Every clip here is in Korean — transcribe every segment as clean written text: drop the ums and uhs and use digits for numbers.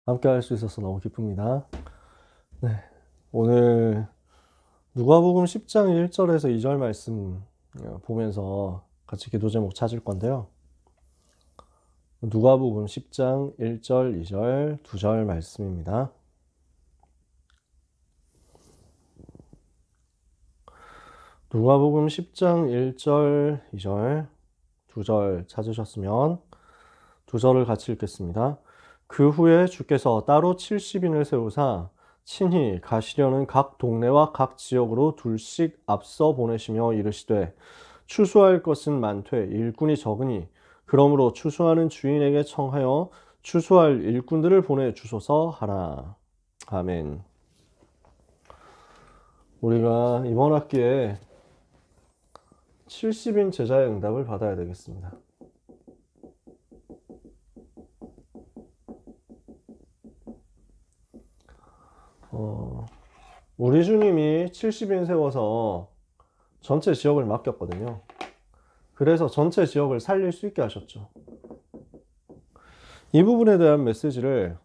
함께 할 수 있어서 너무 기쁩니다. 네, 오늘 누가복음 10장 1절에서 2절 말씀 보면서 같이 기도 제목 찾을 건데요. 누가복음 10장 1절, 2절, 2절 말씀입니다. 누가복음 10장 1절, 2절, 2절 찾으셨으면 2절을 같이 읽겠습니다. 그 후에 주께서 따로 70인을 세우사 친히 가시려는 각 동네와 각 지역으로 둘씩 앞서 보내시며 이르시되 추수할 것은 많되 일꾼이 적으니 그러므로 추수하는 주인에게 청하여 추수할 일꾼들을 보내주소서 하라. 아멘. 우리가 이번 학기에 70인 제자의 응답을 받아야 되겠습니다. 우리 주님이 70인 세워서 전체 지역을 맡겼거든요. 그래서 전체 지역을 살릴 수 있게 하셨죠. 이 부분에 대한 메시지를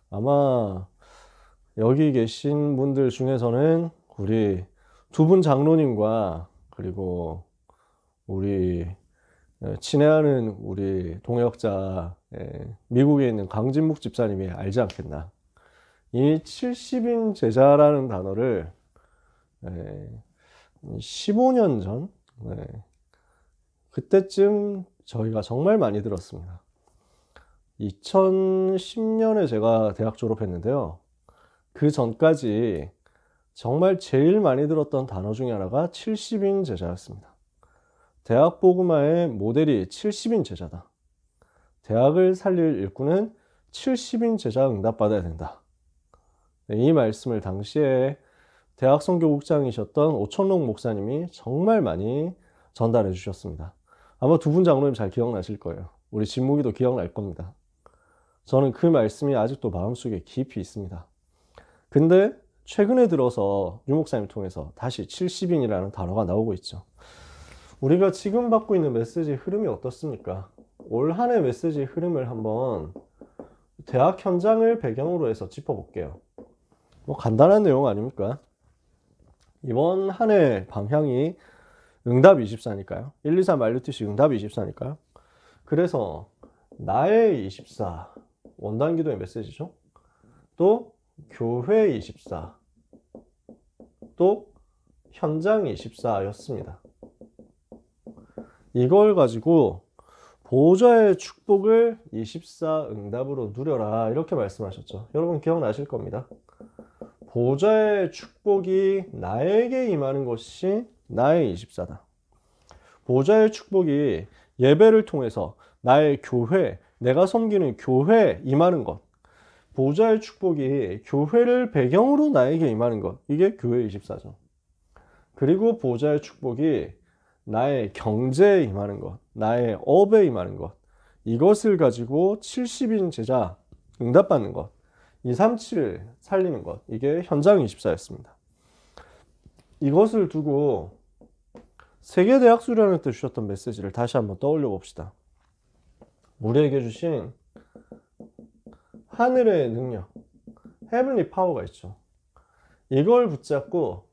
아마 여기 계신 분들 중에서는 우리 두 분 장로님과 그리고 우리 친애하는 우리 동역자 미국에 있는 강진묵 집사님이 알지 않겠나. 이 70인 제자라는 단어를 15년 전 그때쯤 저희가 정말 많이 들었습니다. 2010년에 제가 대학 졸업했는데요. 그 전까지 정말 제일 많이 들었던 단어 중에 하나가 70인 제자였습니다. 대학 복음화의 모델이 70인 제자다. 대학을 살릴 일꾼은 70인 제자 응답받아야 된다. 이 말씀을 당시에 대학 선교국장이셨던 오천록 목사님이 정말 많이 전달해 주셨습니다. 아마 두 분 장로님 잘 기억나실 거예요. 우리 진묵이도 기억날 겁니다. 저는 그 말씀이 아직도 마음속에 깊이 있습니다. 근데 최근에 들어서 유 목사님 통해서 다시 70인이라는 단어가 나오고 있죠. 우리가 지금 받고 있는 메시지 흐름이 어떻습니까? 올 한 해 메시지 흐름을 한번 대학 현장을 배경으로 해서 짚어볼게요. 뭐 간단한 내용 아닙니까? 이번 한 해 방향이 응답 24니까요. 1, 2, 3 말루티시 응답 24니까요. 그래서 나의 24 원단 기도의 메시지죠. 또 교회 24 또 현장 24였습니다. 이걸 가지고 보좌의 축복을 24 응답으로 누려라 이렇게 말씀하셨죠. 여러분 기억나실 겁니다. 보좌의 축복이 나에게 임하는 것이 나의 24다. 보좌의 축복이 예배를 통해서 나의 교회, 내가 섬기는 교회에 임하는 것. 보좌의 축복이 교회를 배경으로 나에게 임하는 것. 이게 교회 24죠. 그리고 보좌의 축복이 나의 경제에 임하는 것, 나의 업에 임하는 것. 이것을 가지고 70인 제자 응답받는 것. 237을 살리는 것. 이게 현장 24였습니다. 이것을 두고 세계대학 수련회 때 주셨던 메시지를 다시 한번 떠올려 봅시다. 우리에게 주신 하늘의 능력, 헤븐리 파워가 있죠. 이걸 붙잡고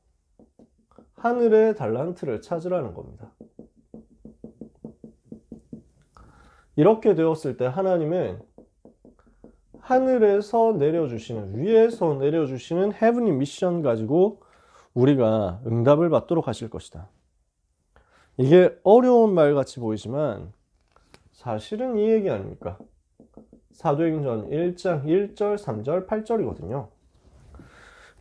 하늘의 달란트를 찾으라는 겁니다. 이렇게 되었을 때 하나님은 하늘에서 내려주시는, 위에서 내려주시는 헤븐리 미션 가지고 우리가 응답을 받도록 하실 것이다. 이게 어려운 말 같이 보이지만 사실은 이 얘기 아닙니까? 사도행전 1장 1절, 3절, 8절이거든요.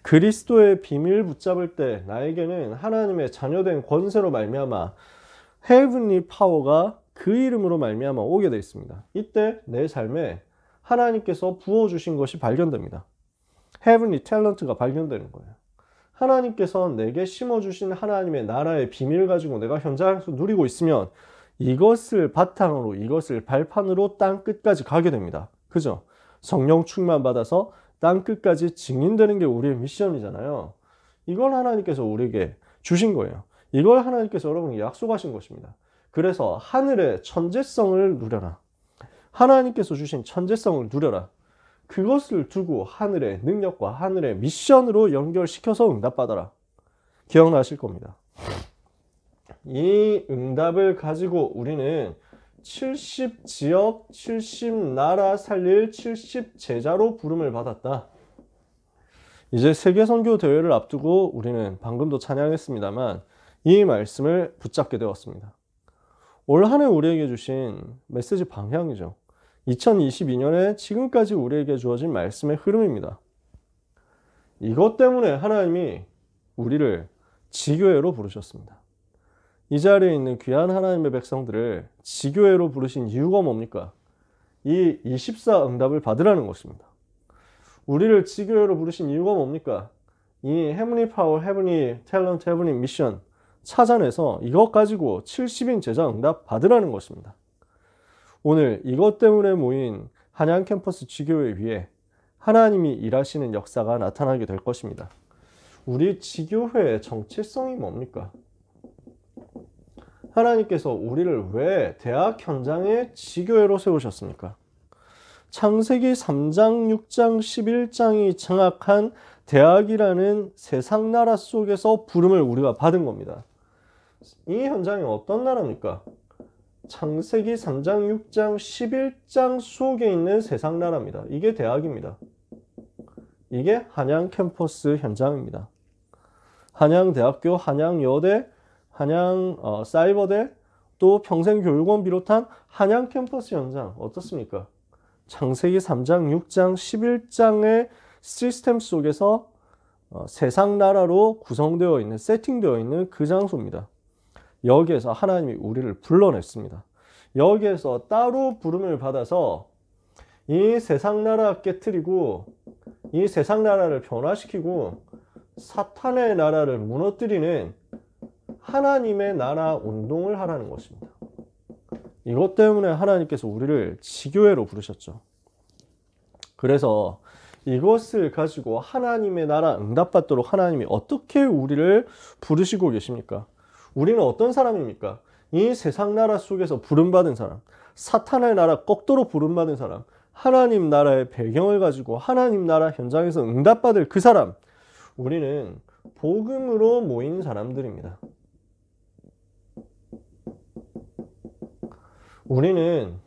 그리스도의 비밀 붙잡을 때 나에게는 하나님의 자녀된 권세로 말미암아 헤븐리 파워가 그 이름으로 말미암아 오게 되어 있습니다. 이때 내 삶에 하나님께서 부어주신 것이 발견됩니다. 헤븐리 탤런트가 발견되는 거예요. 하나님께서 내게 심어주신 하나님의 나라의 비밀 가지고 내가 현장에서 누리고 있으면 이것을 바탕으로, 이것을 발판으로 땅 끝까지 가게 됩니다. 그죠? 성령 충만 받아서 땅 끝까지 증인되는 게 우리의 미션이잖아요. 이걸 하나님께서 우리에게 주신 거예요. 이걸 하나님께서 여러분에게 약속하신 것입니다. 그래서 하늘의 천재성을 누려라. 하나님께서 주신 천재성을 누려라. 그것을 두고 하늘의 능력과 하늘의 미션으로 연결시켜서 응답받아라. 기억나실 겁니다. 이 응답을 가지고 우리는 70지역, 70나라 살릴 70제자로 부름을 받았다. 이제 세계선교 대회를 앞두고 우리는 방금도 찬양했습니다만 이 말씀을 붙잡게 되었습니다. 올 한 해 우리에게 주신 메시지 방향이죠. 2022년에 지금까지 우리에게 주어진 말씀의 흐름입니다. 이것 때문에 하나님이 우리를 지교회로 부르셨습니다. 이 자리에 있는 귀한 하나님의 백성들을 지교회로 부르신 이유가 뭡니까? 이 24 응답을 받으라는 것입니다. 우리를 지교회로 부르신 이유가 뭡니까? 이 헤븐리 파워, 헤븐리 탤런트, 헤븐리 미션 찾아내서 이것 가지고 70인 제자 응답 받으라는 것입니다. 오늘 이것 때문에 모인 한양 캠퍼스 지교회 위에 하나님이 일하시는 역사가 나타나게 될 것입니다. 우리 지교회의 정체성이 뭡니까? 하나님께서 우리를 왜 대학 현장에 지교회로 세우셨습니까? 창세기 3장, 6장, 11장이 장악한 대학이라는 세상 나라 속에서 부름을 우리가 받은 겁니다. 이 현장이 어떤 나라입니까? 창세기 3장, 6장, 11장 속에 있는 세상 나라입니다. 이게 대학입니다. 이게 한양 캠퍼스 현장입니다. 한양대학교, 한양여대, 한양 사이버대, 또 평생교육원 비롯한 한양 캠퍼스 현장 어떻습니까? 창세기 3장, 6장, 11장의 시스템 속에서 세상 나라로 구성되어 있는, 세팅되어 있는 그 장소입니다. 여기에서 하나님이 우리를 불러냈습니다. 여기에서 따로 부름을 받아서 이 세상 나라 깨트리고 이 세상 나라를 변화시키고 사탄의 나라를 무너뜨리는 하나님의 나라 운동을 하라는 것입니다. 이것 때문에 하나님께서 우리를 지교회로 부르셨죠. 그래서 이것을 가지고 하나님의 나라 응답받도록 하나님이 어떻게 우리를 부르시고 계십니까? 우리는 어떤 사람입니까? 이 세상 나라 속에서 부름받은 사람, 사탄의 나라 꺾도록 부름받은 사람, 하나님 나라의 배경을 가지고 하나님 나라 현장에서 응답받을 그 사람, 우리는 복음으로 모인 사람들입니다. 우리는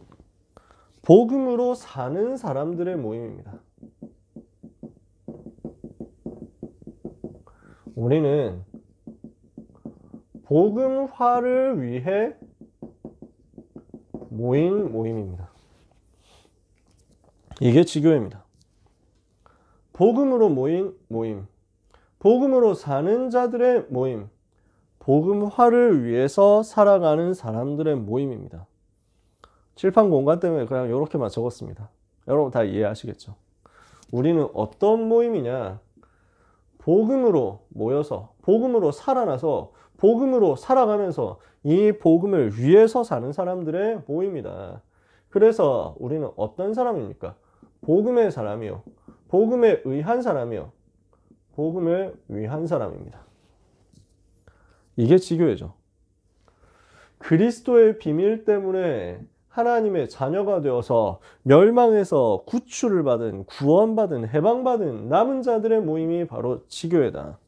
복음으로 사는 사람들의 모임입니다. 우리는 복음화를 위해 모인 모임입니다. 이게 지교회입니다. 복음으로 모인 모임, 복음으로 사는 자들의 모임, 복음화를 위해서 살아가는 사람들의 모임입니다. 칠판 공간 때문에 그냥 이렇게만 적었습니다. 여러분 다 이해하시겠죠? 우리는 어떤 모임이냐? 복음으로 모여서, 복음으로 살아나서, 복음으로 살아가면서 이 복음을 위해서 사는 사람들의 모임이다. 그래서 우리는 어떤 사람입니까? 복음의 사람이요, 복음에 의한 사람이요, 복음을 위한 사람입니다. 이게 지교회죠. 그리스도의 비밀 때문에 하나님의 자녀가 되어서 멸망에서 구출을 받은, 구원받은, 해방받은 남은 자들의 모임이 바로 지교회다.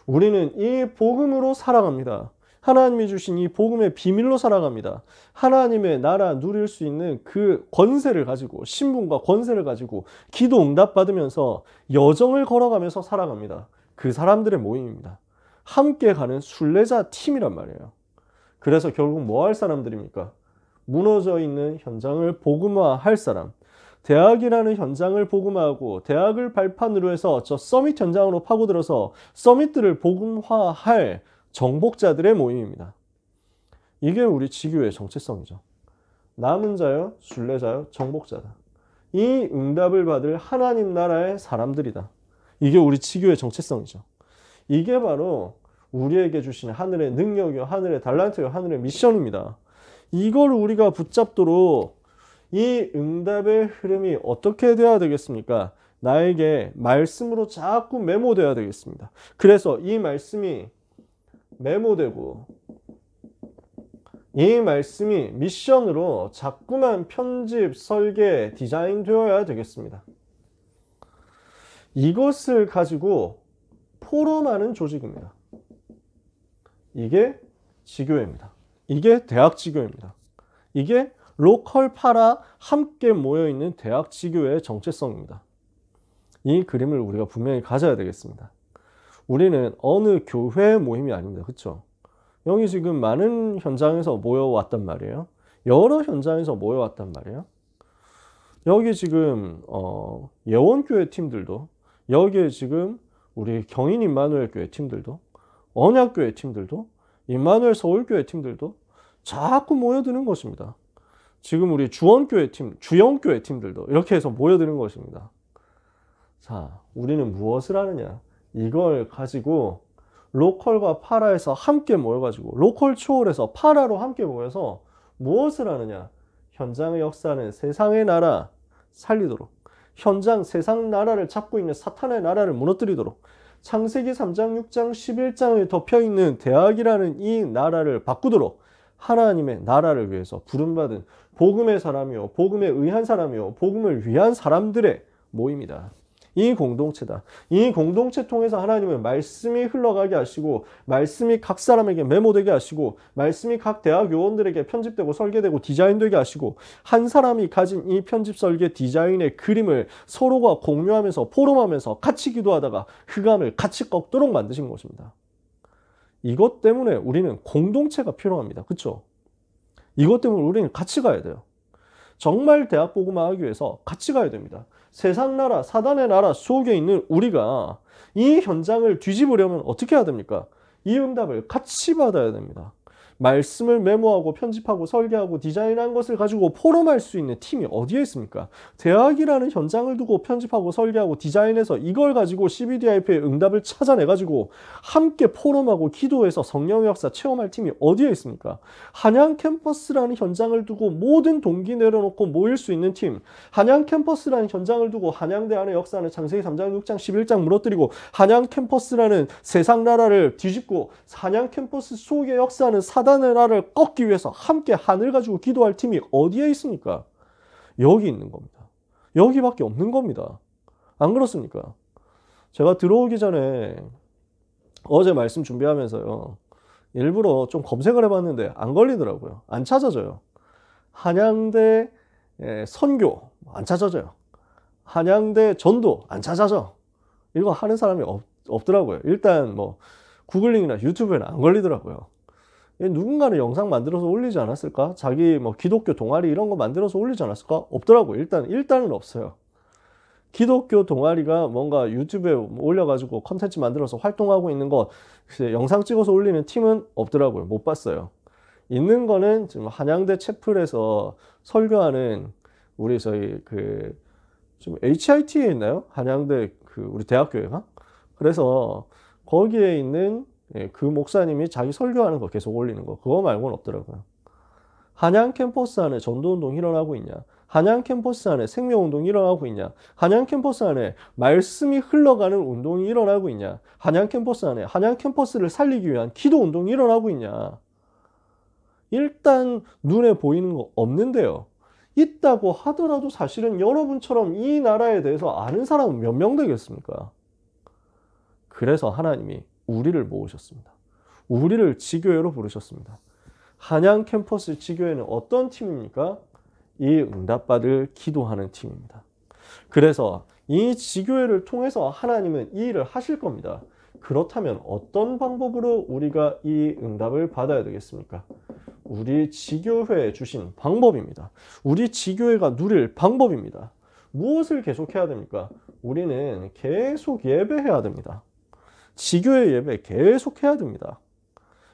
우리는 이 복음으로 살아갑니다. 하나님이 주신 이 복음의 비밀로 살아갑니다. 하나님의 나라 누릴 수 있는 그 권세를 가지고, 신분과 권세를 가지고 기도 응답 받으면서 여정을 걸어가면서 살아갑니다. 그 사람들의 모임입니다. 함께 가는 순례자 팀이란 말이에요. 그래서 결국 뭐 할 사람들입니까? 무너져 있는 현장을 복음화할 사람, 대학이라는 현장을 복음화하고 대학을 발판으로 해서 저 서밋 현장으로 파고들어서 서밋들을 복음화할 정복자들의 모임입니다. 이게 우리 지교회의 정체성이죠. 남은 자요, 순례자요, 정복자다. 이 응답을 받을 하나님 나라의 사람들이다. 이게 우리 지교회의 정체성이죠. 이게 바로 우리에게 주신 하늘의 능력이요, 하늘의 달란트요, 하늘의 미션입니다. 이걸 우리가 붙잡도록 이 응답의 흐름이 어떻게 되어야 되겠습니까? 나에게 말씀으로 자꾸 메모되어야 되겠습니다. 그래서 이 말씀이 메모되고 이 말씀이 미션으로 자꾸만 편집, 설계, 디자인 되어야 되겠습니다. 이것을 가지고 포럼하는 조직입니다. 이게 지교회입니다. 이게 대학 지교회입니다. 이게 로컬 파라 함께 모여있는 대학 지교회의 정체성입니다. 이 그림을 우리가 분명히 가져야 되겠습니다. 우리는 어느 교회 모임이 아닙니다. 그렇죠? 여기 지금 많은 현장에서 모여왔단 말이에요. 여러 현장에서 모여왔단 말이에요. 여기 지금 예원교회 팀들도, 여기에 지금 우리 경인 임마누엘 교회 팀들도, 언약교회 팀들도, 임마누엘 서울교회 팀들도 자꾸 모여드는 것입니다. 지금 우리 주원교회 팀, 주영교회 팀들도 이렇게 해서 모여드는 것입니다. 자, 우리는 무엇을 하느냐? 이걸 가지고 로컬과 파라에서 함께 모여가지고 로컬 초월에서 파라로 함께 모여서 무엇을 하느냐? 현장의 역사는 세상의 나라 살리도록, 현장 세상 나라를 잡고 있는 사탄의 나라를 무너뜨리도록, 창세기 3장, 6장, 11장에 덮여있는 대학이라는 이 나라를 바꾸도록 하나님의 나라를 위해서 부름받은 복음의 사람이요, 복음에 의한 사람이요, 복음을 위한 사람들의 모임이다. 이 공동체다. 이 공동체 통해서 하나님은 말씀이 흘러가게 하시고, 말씀이 각 사람에게 메모되게 하시고, 말씀이 각 대학 요원들에게 편집되고 설계되고 디자인되게 하시고, 한 사람이 가진 이 편집 설계 디자인의 그림을 서로가 공유하면서 포럼하면서 같이 기도하다가 흑암을 같이 꺾도록 만드신 것입니다. 이것 때문에 우리는 공동체가 필요합니다. 그렇죠? 이것 때문에 우리는 같이 가야 돼요. 정말 대학 복음화 하기 위해서 같이 가야 됩니다. 세상 나라, 사단의 나라 속에 있는 우리가 이 현장을 뒤집으려면 어떻게 해야 됩니까? 이 응답을 같이 받아야 됩니다. 말씀을 메모하고 편집하고 설계하고 디자인한 것을 가지고 포럼할 수 있는 팀이 어디에 있습니까? 대학이라는 현장을 두고 편집하고 설계하고 디자인해서 이걸 가지고 CBDIP의 응답을 찾아내가지고 함께 포럼하고 기도해서 성령의 역사 체험할 팀이 어디에 있습니까? 한양 캠퍼스라는 현장을 두고 모든 동기 내려놓고 모일 수 있는 팀, 한양 캠퍼스라는 현장을 두고 한양대 안의 역사는 창세기 3장, 6장, 11장 무너뜨리고 한양 캠퍼스라는 세상 나라를 뒤집고 한양 캠퍼스 속의 역사는 사단의 나라를 꺾기 위해서 함께 하늘 가지고 기도할 팀이 어디에 있습니까? 여기 있는 겁니다. 여기밖에 없는 겁니다. 안 그렇습니까? 제가 들어오기 전에 어제 말씀 준비하면서요, 일부러 좀 검색을 해봤는데 안 걸리더라고요. 안 찾아져요. 한양대 선교 안 찾아져요. 한양대 전도 안 찾아져. 이거 하는 사람이 없더라고요. 일단 뭐 구글링이나 유튜브에는 안 걸리더라고요. 누군가는 영상 만들어서 올리지 않았을까? 자기 뭐 기독교 동아리 이런 거 만들어서 올리지 않았을까? 없더라고요. 일단은 없어요. 기독교 동아리가 뭔가 유튜브에 올려가지고 컨텐츠 만들어서 활동하고 있는 거, 영상 찍어서 올리는 팀은 없더라고요. 못 봤어요. 있는 거는 지금 한양대 채플에서 설교하는 우리 지금 HIT에 있나요? 한양대 우리 대학교회가? 그래서 거기에 있는 그 목사님이 자기 설교하는 거 계속 올리는 거, 그거 말고는 없더라고요. 한양 캠퍼스 안에 전도운동 일어나고 있냐? 한양 캠퍼스 안에 생명운동이 일어나고 있냐? 한양 캠퍼스 안에 말씀이 흘러가는 운동이 일어나고 있냐? 한양 캠퍼스 안에 한양 캠퍼스를 살리기 위한 기도운동이 일어나고 있냐? 일단 눈에 보이는 거 없는데요. 있다고 하더라도 사실은 여러분처럼 이 나라에 대해서 아는 사람은 몇 명 되겠습니까? 그래서 하나님이 우리를 모으셨습니다. 우리를 지교회로 부르셨습니다. 한양 캠퍼스 지교회는 어떤 팀입니까? 이 응답받을 기도하는 팀입니다. 그래서 이 지교회를 통해서 하나님은 이 일을 하실 겁니다. 그렇다면 어떤 방법으로 우리가 이 응답을 받아야 되겠습니까? 우리 지교회에 주신 방법입니다. 우리 지교회가 누릴 방법입니다. 무엇을 계속 해야 됩니까? 우리는 계속 예배해야 됩니다. 지교회 예배 계속 해야 됩니다.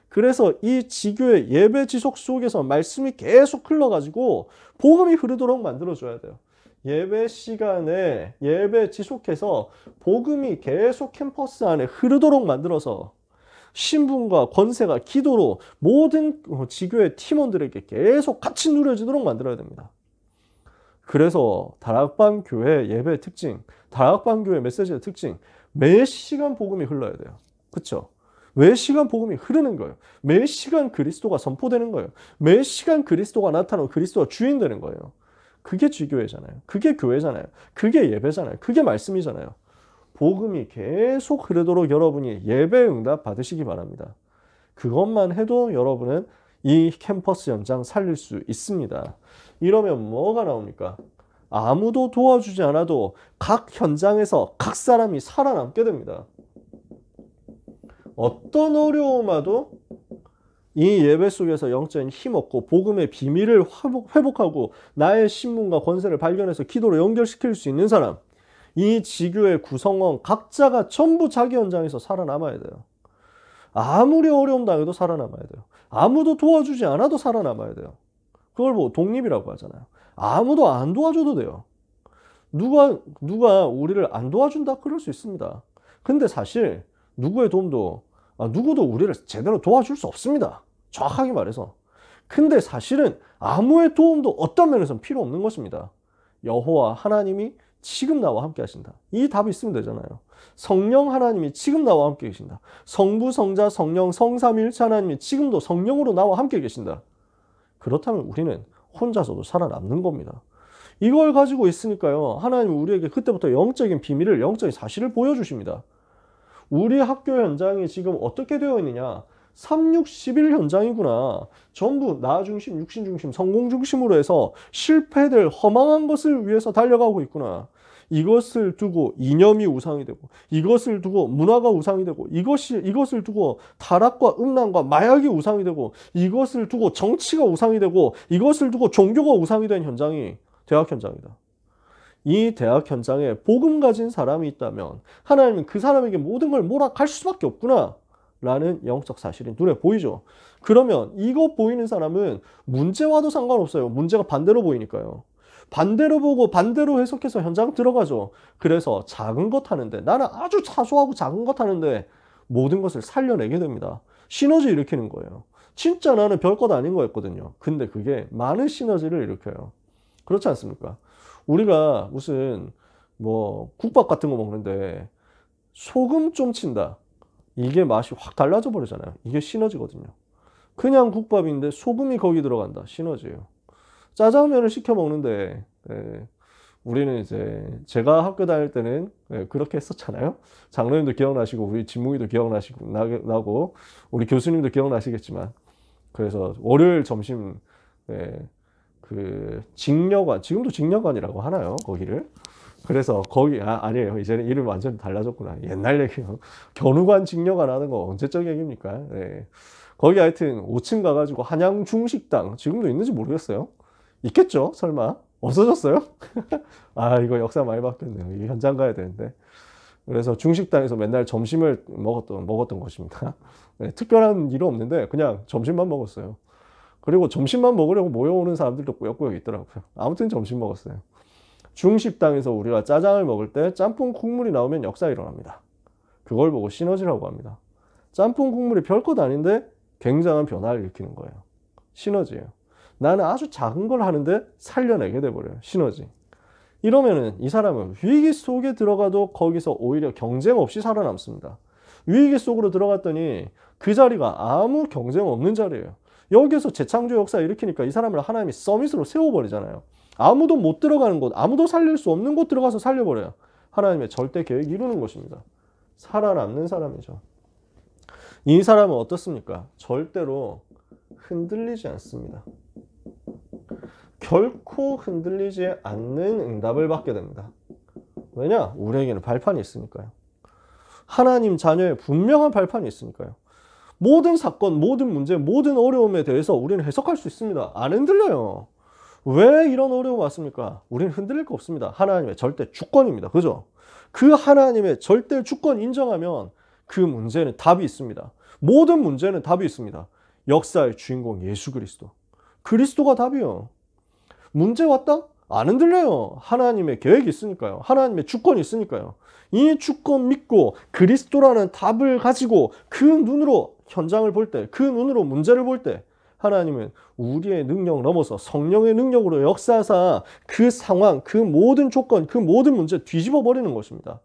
그래서 이 지교회 예배 지속 속에서 말씀이 계속 흘러가지고 복음이 흐르도록 만들어줘야 돼요. 예배 시간에 예배 지속해서 복음이 계속 캠퍼스 안에 흐르도록 만들어서 신분과 권세가 기도로 모든 지교회 팀원들에게 계속 같이 누려지도록 만들어야 됩니다. 그래서 다락방 교회 예배 특징, 다락방 교회 메시지의 특징, 매 시간 복음이 흘러야 돼요. 그렇죠? 매 시간 복음이 흐르는 거예요. 매 시간 그리스도가 선포되는 거예요. 매 시간 그리스도가 나타나고 그리스도가 주인 되는 거예요. 그게 지교회잖아요. 그게 교회잖아요. 그게 예배잖아요. 그게 말씀이잖아요. 복음이 계속 흐르도록 여러분이 예배 응답 받으시기 바랍니다. 그것만 해도 여러분은 이 캠퍼스 연장 살릴 수 있습니다. 이러면 뭐가 나옵니까? 아무도 도와주지 않아도 각 현장에서 각 사람이 살아남게 됩니다. 어떤 어려움 와도 이 예배 속에서 영적인 힘없고 복음의 비밀을 회복하고 나의 신분과 권세를 발견해서 기도로 연결시킬 수 있는 사람, 이 지교의 구성원 각자가 전부 자기 현장에서 살아남아야 돼요. 아무리 어려움 당해도 살아남아야 돼요. 아무도 도와주지 않아도 살아남아야 돼요. 그걸 뭐 독립이라고 하잖아요. 아무도 안 도와줘도 돼요. 누가 우리를 안 도와준다? 그럴 수 있습니다. 근데 사실 누구의 도움도 누구도 우리를 제대로 도와줄 수 없습니다. 정확하게 말해서. 근데 사실은 아무의 도움도 어떤 면에서는 필요 없는 것입니다. 여호와 하나님이 지금 나와 함께 하신다. 이 답이 있으면 되잖아요. 성령 하나님이 지금 나와 함께 계신다. 성부, 성자, 성령, 성삼위일체 하나님이 지금도 성령으로 나와 함께 계신다. 그렇다면 우리는 혼자서도 살아남는 겁니다. 이걸 가지고 있으니까요. 하나님은 우리에게 그때부터 영적인 비밀을, 영적인 사실을 보여주십니다. 우리 학교 현장이 지금 어떻게 되어 있느냐. 3, 6, 11 현장이구나. 전부 나 중심, 육신 중심, 성공 중심으로 해서 실패될 허망한 것을 위해서 달려가고 있구나. 이것을 두고 이념이 우상이 되고, 이것을 두고 문화가 우상이 되고, 이것을 두고 타락과 음란과 마약이 우상이 되고, 이것을 두고 정치가 우상이 되고, 이것을 두고 종교가 우상이 된 현장이 대학 현장이다. 이 대학 현장에 복음 가진 사람이 있다면 하나님은 그 사람에게 모든 걸 몰아갈 수밖에 없구나 라는 영적 사실이 눈에 보이죠. 그러면 이거 보이는 사람은 문제와도 상관없어요. 문제가 반대로 보이니까요. 반대로 보고 반대로 해석해서 현장 들어가죠. 그래서 작은 것 하는데, 나는 아주 사소하고 작은 것 하는데 모든 것을 살려내게 됩니다. 시너지 일으키는 거예요. 진짜 나는 별것 아닌 거였거든요. 근데 그게 많은 시너지를 일으켜요. 그렇지 않습니까? 우리가 무슨 뭐 국밥 같은 거 먹는데 소금 좀 친다. 이게 맛이 확 달라져 버리잖아요. 이게 시너지거든요. 그냥 국밥인데 소금이 거기 들어간다. 시너지예요. 짜장면을 시켜 먹는데 우리는 이제 제가 학교 다닐 때는 그렇게 했었잖아요. 장로님도 기억나시고 우리 진무이도 기억나시고 나고 우리 교수님도 기억나시겠지만, 그래서 월요일 점심 그 직녀관, 지금도 직녀관이라고 하나요? 거기를. 그래서 거기 아니에요. 이제는 이름 완전 달라졌구나. 옛날 얘기요. 견우관 직녀관 하는 거 언제적 얘기입니까? 네. 거기 하여튼 5층 가가지고 한양 중식당, 지금도 있는지 모르겠어요. 있겠죠? 설마 없어졌어요? 아, 이거 역사 많이 바뀌었네요. 이 현장 가야 되는데. 그래서 중식당에서 맨날 점심을 먹었던 것입니다. 네, 특별한 일은 없는데 그냥 점심만 먹었어요. 그리고 점심만 먹으려고 모여오는 사람들도 꾸역꾸역 있더라고요. 아무튼 점심 먹었어요. 중식당에서 우리가 짜장을 먹을 때 짬뽕 국물이 나오면 역사가 일어납니다. 그걸 보고 시너지라고 합니다. 짬뽕 국물이 별것 아닌데 굉장한 변화를 일으키는 거예요. 시너지예요. 나는 아주 작은 걸 하는데 살려내게 돼버려요. 시너지. 이러면은 이 사람은 위기 속에 들어가도 거기서 오히려 경쟁 없이 살아남습니다. 위기 속으로 들어갔더니 그 자리가 아무 경쟁 없는 자리예요. 여기서 재창조 역사 일으키니까 이 사람을 하나님이 서밋으로 세워버리잖아요. 아무도 못 들어가는 곳, 아무도 살릴 수 없는 곳 들어가서 살려버려요. 하나님의 절대 계획 이루는 것입니다. 살아남는 사람이죠. 이 사람은 어떻습니까? 절대로 흔들리지 않습니다. 결코 흔들리지 않는 응답을 받게 됩니다. 왜냐? 우리에게는 발판이 있으니까요. 하나님 자녀의 분명한 발판이 있으니까요. 모든 사건, 모든 문제, 모든 어려움에 대해서 우리는 해석할 수 있습니다. 안 흔들려요. 왜 이런 어려움 왔습니까? 우리는 흔들릴 거 없습니다. 하나님의 절대 주권입니다. 그죠? 그 하나님의 절대 주권 인정하면 그 문제는 답이 있습니다. 모든 문제는 답이 있습니다. 역사의 주인공 예수 그리스도. 그리스도가 답이요. 문제 왔다? 안 흔들려요. 하나님의 계획이 있으니까요. 하나님의 주권이 있으니까요. 이 주권 믿고 그리스도라는 답을 가지고 그 눈으로 현장을 볼 때, 그 눈으로 문제를 볼 때 하나님은 우리의 능력을 넘어서 성령의 능력으로 역사하사 그 상황, 그 모든 조건, 그 모든 문제 뒤집어 버리는 것입니다.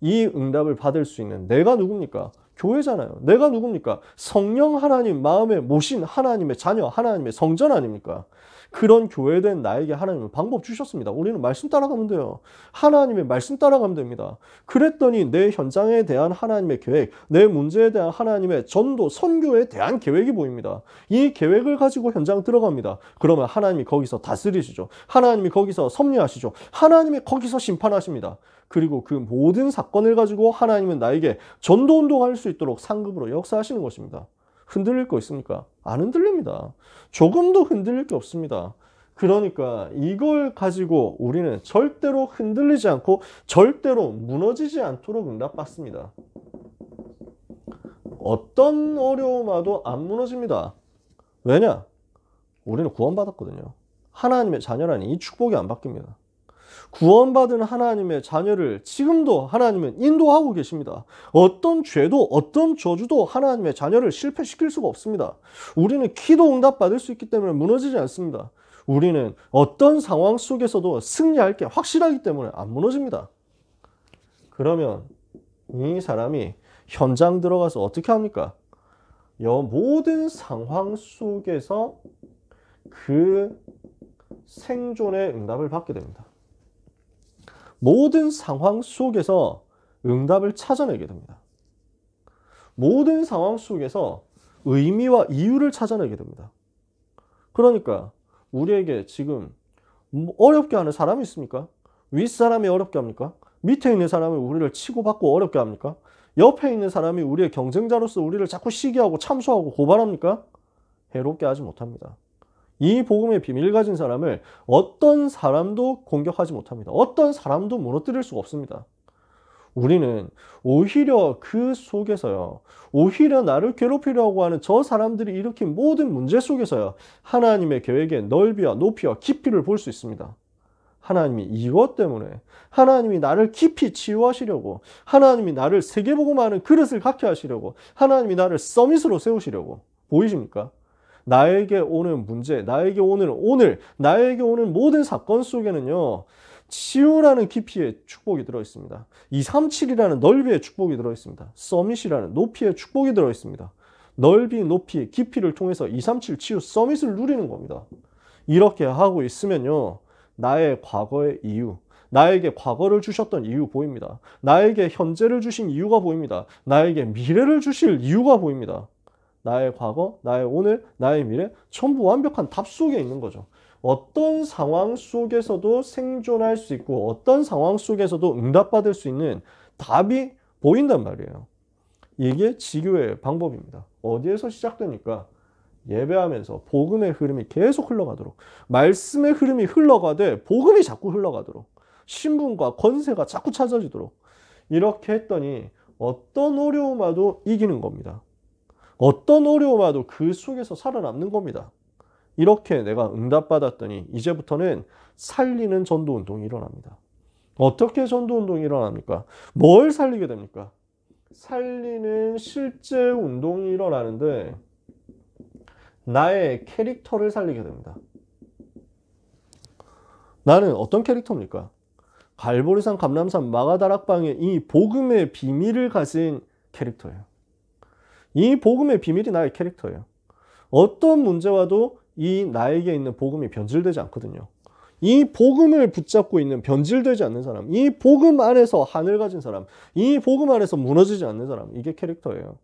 이 응답을 받을 수 있는 내가 누굽니까? 교회잖아요. 내가 누굽니까? 성령 하나님 마음에 모신 하나님의 자녀, 하나님의 성전 아닙니까? 그런 교회된 나에게 하나님은 방법 주셨습니다. 우리는 말씀 따라가면 돼요. 하나님의 말씀 따라가면 됩니다. 그랬더니 내 현장에 대한 하나님의 계획, 내 문제에 대한 하나님의 전도, 선교에 대한 계획이 보입니다. 이 계획을 가지고 현장 들어갑니다. 그러면 하나님이 거기서 다스리시죠. 하나님이 거기서 섭리하시죠. 하나님이 거기서 심판하십니다. 그리고 그 모든 사건을 가지고 하나님은 나에게 전도 운동할 수 있도록 상급으로 역사하시는 것입니다. 흔들릴 거 있습니까? 안 흔들립니다. 조금도 흔들릴 게 없습니다. 그러니까 이걸 가지고 우리는 절대로 흔들리지 않고 절대로 무너지지 않도록 응답받습니다. 어떤 어려움 와도 안 무너집니다. 왜냐? 우리는 구원받았거든요. 하나님의 자녀라니 이 축복이 안 바뀝니다. 구원받은 하나님의 자녀를 지금도 하나님은 인도하고 계십니다. 어떤 죄도 어떤 저주도 하나님의 자녀를 실패시킬 수가 없습니다. 우리는 기도 응답받을 수 있기 때문에 무너지지 않습니다. 우리는 어떤 상황 속에서도 승리할 게 확실하기 때문에 안 무너집니다. 그러면 이 사람이 현장 들어가서 어떻게 합니까? 모든 상황 속에서 그 생존의 응답을 받게 됩니다. 모든 상황 속에서 응답을 찾아내게 됩니다. 모든 상황 속에서 의미와 이유를 찾아내게 됩니다. 그러니까 우리에게 지금 어렵게 하는 사람이 있습니까? 윗사람이 어렵게 합니까? 밑에 있는 사람이 우리를 치고받고 어렵게 합니까? 옆에 있는 사람이 우리의 경쟁자로서 우리를 자꾸 시기하고 참소하고 고발합니까? 해롭게 하지 못합니다. 이 복음의 비밀을 가진 사람을 어떤 사람도 공격하지 못합니다. 어떤 사람도 무너뜨릴 수가 없습니다. 우리는 오히려 그 속에서요, 오히려 나를 괴롭히려고 하는 저 사람들이 일으킨 모든 문제 속에서요, 하나님의 계획의 넓이와 높이와 깊이를 볼 수 있습니다. 하나님이 이것 때문에 하나님이 나를 깊이 치유하시려고, 하나님이 나를 세계복음하는 그릇을 갖게 하시려고, 하나님이 나를 서밋으로 세우시려고. 보이십니까? 나에게 오는 문제, 나에게 오늘 나에게 오는 모든 사건 속에는요, 치유라는 깊이의 축복이 들어있습니다. 237이라는 넓이의 축복이 들어있습니다. 서밋이라는 높이의 축복이 들어있습니다. 넓이, 높이, 깊이를 통해서 237 치유 서밋을 누리는 겁니다. 이렇게 하고 있으면요, 나의 과거의 이유, 나에게 과거를 주셨던 이유 보입니다. 나에게 현재를 주신 이유가 보입니다. 나에게 미래를 주실 이유가 보입니다. 나의 과거, 나의 오늘, 나의 미래 전부 완벽한 답 속에 있는 거죠. 어떤 상황 속에서도 생존할 수 있고 어떤 상황 속에서도 응답받을 수 있는 답이 보인단 말이에요. 이게 지교의 방법입니다. 어디에서 시작됩니까? 예배하면서 복음의 흐름이 계속 흘러가도록, 말씀의 흐름이 흘러가되 복음이 자꾸 흘러가도록, 신분과 권세가 자꾸 찾아지도록 이렇게 했더니 어떤 어려움 와도 이기는 겁니다. 어떤 어려움 와도 그 속에서 살아남는 겁니다. 이렇게 내가 응답받았더니 이제부터는 살리는 전도운동이 일어납니다. 어떻게 전도운동이 일어납니까? 뭘 살리게 됩니까? 살리는 실제 운동이 일어나는데 나의 캐릭터를 살리게 됩니다. 나는 어떤 캐릭터입니까? 갈보리산, 감람산, 마가다락방의 이 복음의 비밀을 가진 캐릭터예요. 이 복음의 비밀이 나의 캐릭터예요. 어떤 문제와도 이 나에게 있는 복음이 변질되지 않거든요. 이 복음을 붙잡고 있는 변질되지 않는 사람, 이 복음 안에서 하늘 가진 사람, 이 복음 안에서 무너지지 않는 사람, 이게 캐릭터예요.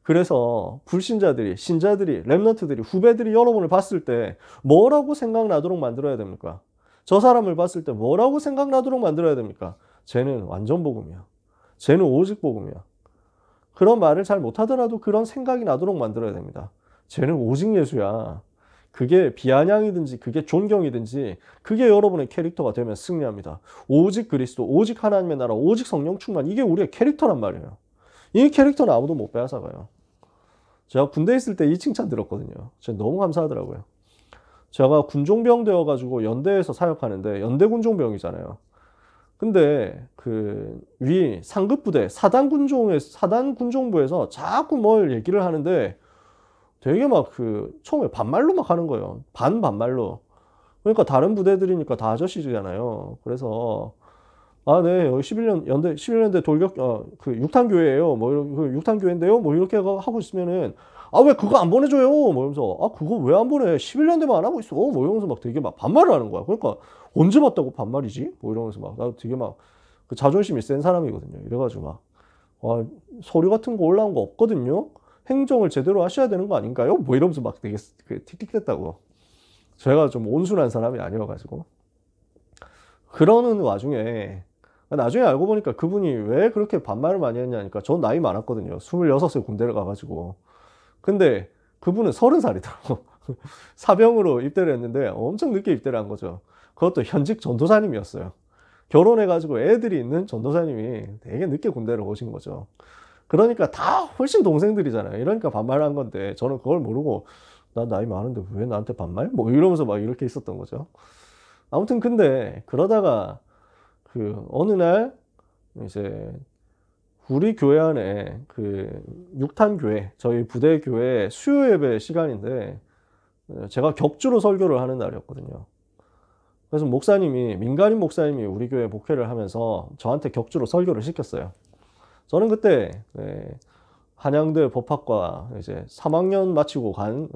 그래서 불신자들이, 신자들이, 렘넌트들이, 후배들이 여러분을 봤을 때 뭐라고 생각나도록 만들어야 됩니까? 저 사람을 봤을 때 뭐라고 생각나도록 만들어야 됩니까? 쟤는 완전 복음이야. 쟤는 오직 복음이야. 그런 말을 잘 못하더라도 그런 생각이 나도록 만들어야 됩니다. 쟤는 오직 예수야. 그게 비아냥이든지 그게 존경이든지 그게 여러분의 캐릭터가 되면 승리합니다. 오직 그리스도, 오직 하나님의 나라, 오직 성령 충만, 이게 우리의 캐릭터란 말이에요. 이 캐릭터는 아무도 못 빼앗아가요. 제가 군대에 있을 때 이 칭찬 들었거든요. 제가 너무 감사하더라고요. 제가 군종병 되어가지고 연대에서 사역하는데 연대 군종병이잖아요. 근데 그 위 상급부대 사단 군종부에서 자꾸 뭘 얘기를 하는데 되게 막 처음에 반말로 막 하는 거예요. 반말로. 그러니까 다른 부대들이니까 다 아저씨잖아요. 그래서 아, 네, 여기 11년대 돌격, 그 육탄교회예요. 뭐, 그 육탄교회인데요. 뭐, 이렇게 하고 있으면은, 아, 왜 그거 안 보내줘요? 뭐 이러면서, 아, 그거 왜 안 보내? 11년대만 안 하고 있어. 뭐 이러면서 막 되게 막 반말을 하는 거야. 그러니까, 언제 봤다고 반말이지? 뭐 이러면서 막, 나 되게 막, 그 자존심이 센 사람이거든요. 이래가지고 막, 아, 서류 같은 거 올라온 거 없거든요? 행정을 제대로 하셔야 되는 거 아닌가요? 뭐 이러면서 막 되게 틱틱댔다고. 제가 좀 온순한 사람이 아니어가지고. 그러는 와중에 나중에 알고 보니까 그분이 왜 그렇게 반말을 많이 했냐니까 전 나이 많았거든요. 26세 군대를 가가지고. 근데 그분은 30살이더라고. 사병으로 입대를 했는데 엄청 늦게 입대를 한 거죠. 그것도 현직 전도사님이었어요. 결혼해가지고 애들이 있는 전도사님이 되게 늦게 군대를 오신 거죠. 그러니까 다 훨씬 동생들이잖아요. 이러니까 반말한 건데 저는 그걸 모르고 나 나이 많은데 왜 나한테 반말? 뭐 이러면서 막 이렇게 있었던 거죠. 아무튼 근데 그러다가 그 어느 날 이제 우리 교회 안에 그 육탄교회 저희 부대 교회 수요 예배 시간인데 제가 격주로 설교를 하는 날이었거든요. 그래서 목사님이 민간인 목사님이 우리 교회 목회를 하면서 저한테 격주로 설교를 시켰어요. 저는 그때 한양대 법학과 이제 3학년 마치고 간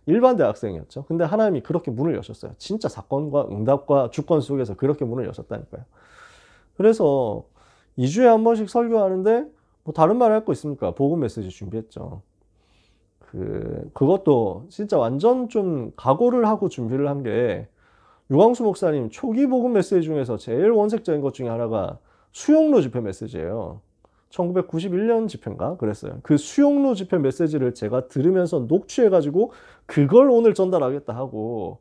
일반 대학생이었죠. 근데 하나님이 그렇게 문을 여셨어요. 진짜 사건과 응답과 주권 속에서 그렇게 문을 여셨다니까요. 그래서 2주에 한 번씩 설교하는데 뭐 다른 말 할 거 있습니까? 복음 메시지 준비했죠. 그것도 진짜 완전 좀 각오를 하고 준비를 한 게 유광수 목사님 초기 복음 메시지 중에서 제일 원색적인 것 중에 하나가 수용로 집회 메시지예요. 1991년 집회인가 그랬어요. 그 수용로 집회 메시지를 제가 들으면서 녹취해가지고 그걸 오늘 전달하겠다 하고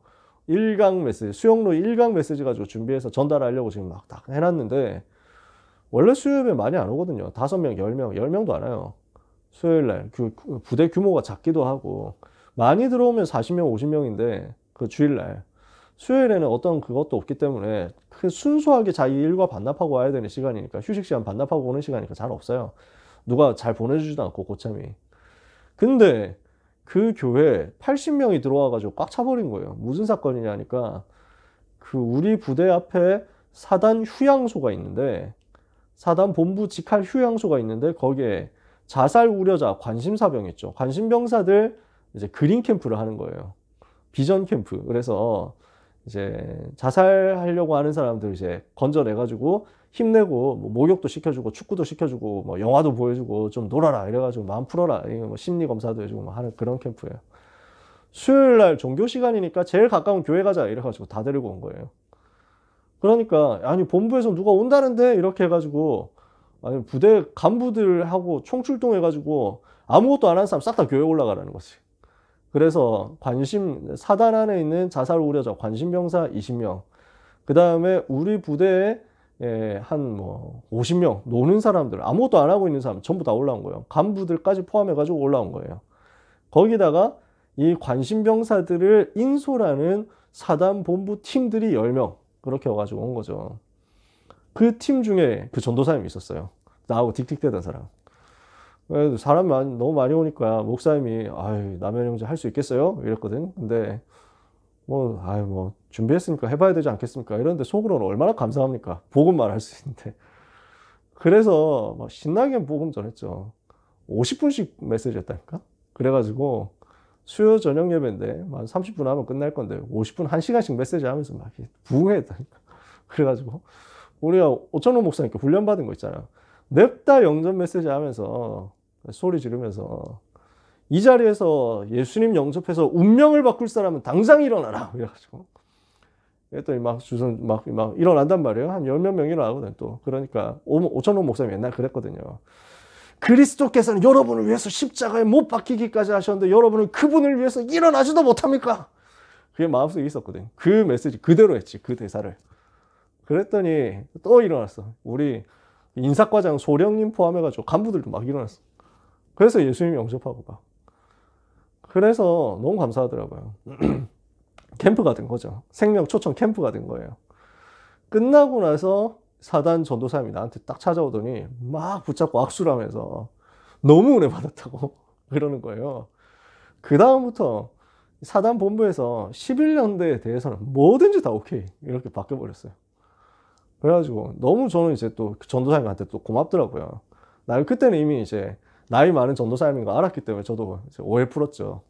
1강 메시지, 수용로 1강 메시지 가지고 준비해서 전달하려고 지금 막 딱 해놨는데 원래 수요일에 많이 안 오거든요. 5명, 10명, 10명도 안 와요. 수요일날 그 부대 규모가 작기도 하고 많이 들어오면 40명, 50명인데 그 주일날 수요일에는 어떤 그것도 없기 때문에 그 순수하게 자기 일과 반납하고 와야 되는 시간이니까 휴식 시간 반납하고 오는 시간이니까 잘 없어요. 누가 잘 보내주지도 않고 고참이. 근데 그 교회 80명이 들어와가지고 꽉 차버린 거예요. 무슨 사건이냐 하니까 그 우리 부대 앞에 사단 휴양소가 있는데 사단 본부 직할 휴양소가 있는데 거기에 자살 우려자 관심사병 있죠. 관심병사들 이제 그린 캠프를 하는 거예요. 비전 캠프. 그래서 이제 자살하려고 하는 사람들 이제 건져내가지고 힘내고 뭐 목욕도 시켜주고 축구도 시켜주고 뭐 영화도 보여주고 좀 놀아라 이래가지고 마음 풀어라 뭐 심리 검사도 해주고 뭐 하는 그런 캠프예요. 수요일 날 종교 시간이니까 제일 가까운 교회 가자 이래가지고 다 데리고 온 거예요. 그러니까 아니 본부에서 누가 온다는데 이렇게 해가지고 아니 부대 간부들하고 총출동해가지고 아무것도 안 하는 사람 싹 다 교회 올라가라는 거지. 그래서 사단 안에 있는 자살 우려자 관심병사 20명, 그 다음에 우리 부대에 한 뭐 50명 노는 사람들 아무것도 안 하고 있는 사람 전부 다 올라온 거예요. 간부들까지 포함해가지고 올라온 거예요. 거기다가 이 관심병사들을 인솔하는 사단 본부 팀들이 10명 그렇게 와가지고 온 거죠. 그 팀 중에 그 전도사님이 있었어요. 나하고 틱틱대던 사람. 사람이 너무 많이 오니까 목사님이 아유 남현 형제 할 수 있겠어요? 이랬거든. 근데 뭐 준비했으니까 해봐야 되지 않겠습니까? 이런데 속으로는 얼마나 감사합니까? 복음만 할 수 있는데. 그래서 막 신나게 복음 전했죠. 50분씩 메시지였다니까. 그래가지고 수요 저녁 예배인데 한 30분 하면 끝날 건데 50분 1시간씩 메시지 하면서 막 부흥했다니까. 그래가지고 우리가 오천호 목사님께 훈련받은 거 있잖아. 냅다 영접 메시지 하면서 소리 지르면서 이 자리에서 예수님 영접해서 운명을 바꿀 사람은 당장 일어나라. 이래가지고. 그랬더니 막 일어난단 말이에요. 한 10몇 명 일어나거든 또. 그러니까 오천호 목사님 옛날 그랬거든요. 그리스도께서는 여러분을 위해서 십자가에 못 박히기까지 하셨는데 여러분은 그분을 위해서 일어나지도 못합니까? 그게 마음속에 있었거든. 그 메시지 그대로 했지. 그 대사를. 그랬더니 또 일어났어. 우리 인사과장 소령님 포함해가지고 간부들도 막 일어났어. 그래서 예수님 영접하고 막. 그래서 너무 감사하더라고요. 캠프가 된 거죠. 생명 초청 캠프가 된 거예요. 끝나고 나서 사단 전도사님이 나한테 딱 찾아오더니 막 붙잡고 악수를 하면서 너무 은혜 받았다고 그러는 거예요. 그 다음부터 사단 본부에서 11년대에 대해서는 뭐든지 다 오케이 이렇게 바뀌어버렸어요. 그래가지고 너무 저는 이제 또 그 전도사님한테 또 고맙더라고요. 나 그때는 이미 이제 나이 많은 전도사님인 거 알았기 때문에 저도 이제 오해 풀었죠.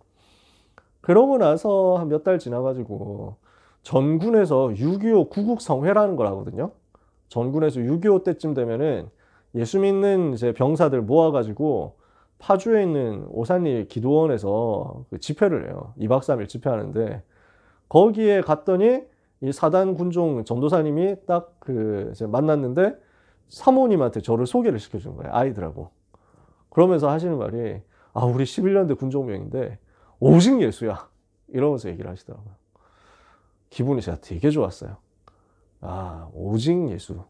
그러고 나서 한 몇 달 지나가지고 전군에서 6.25 구국성회라는 걸 하거든요. 전군에서 6.25 때쯤 되면은 예수 믿는 이제 병사들 모아가지고 파주에 있는 오산리 기도원에서 그 집회를 해요. 2박 3일 집회하는데 거기에 갔더니 이 사단 군종 전도사님이 딱 그 이제 만났는데 사모님한테 저를 소개를 시켜준 거예요. 아이들하고. 그러면서 하시는 말이 아 우리 11년대 군종병인데 오직 예수야. 이러면서 얘기를 하시더라고요. 기분이 제가 되게 좋았어요. 아 오직 예수.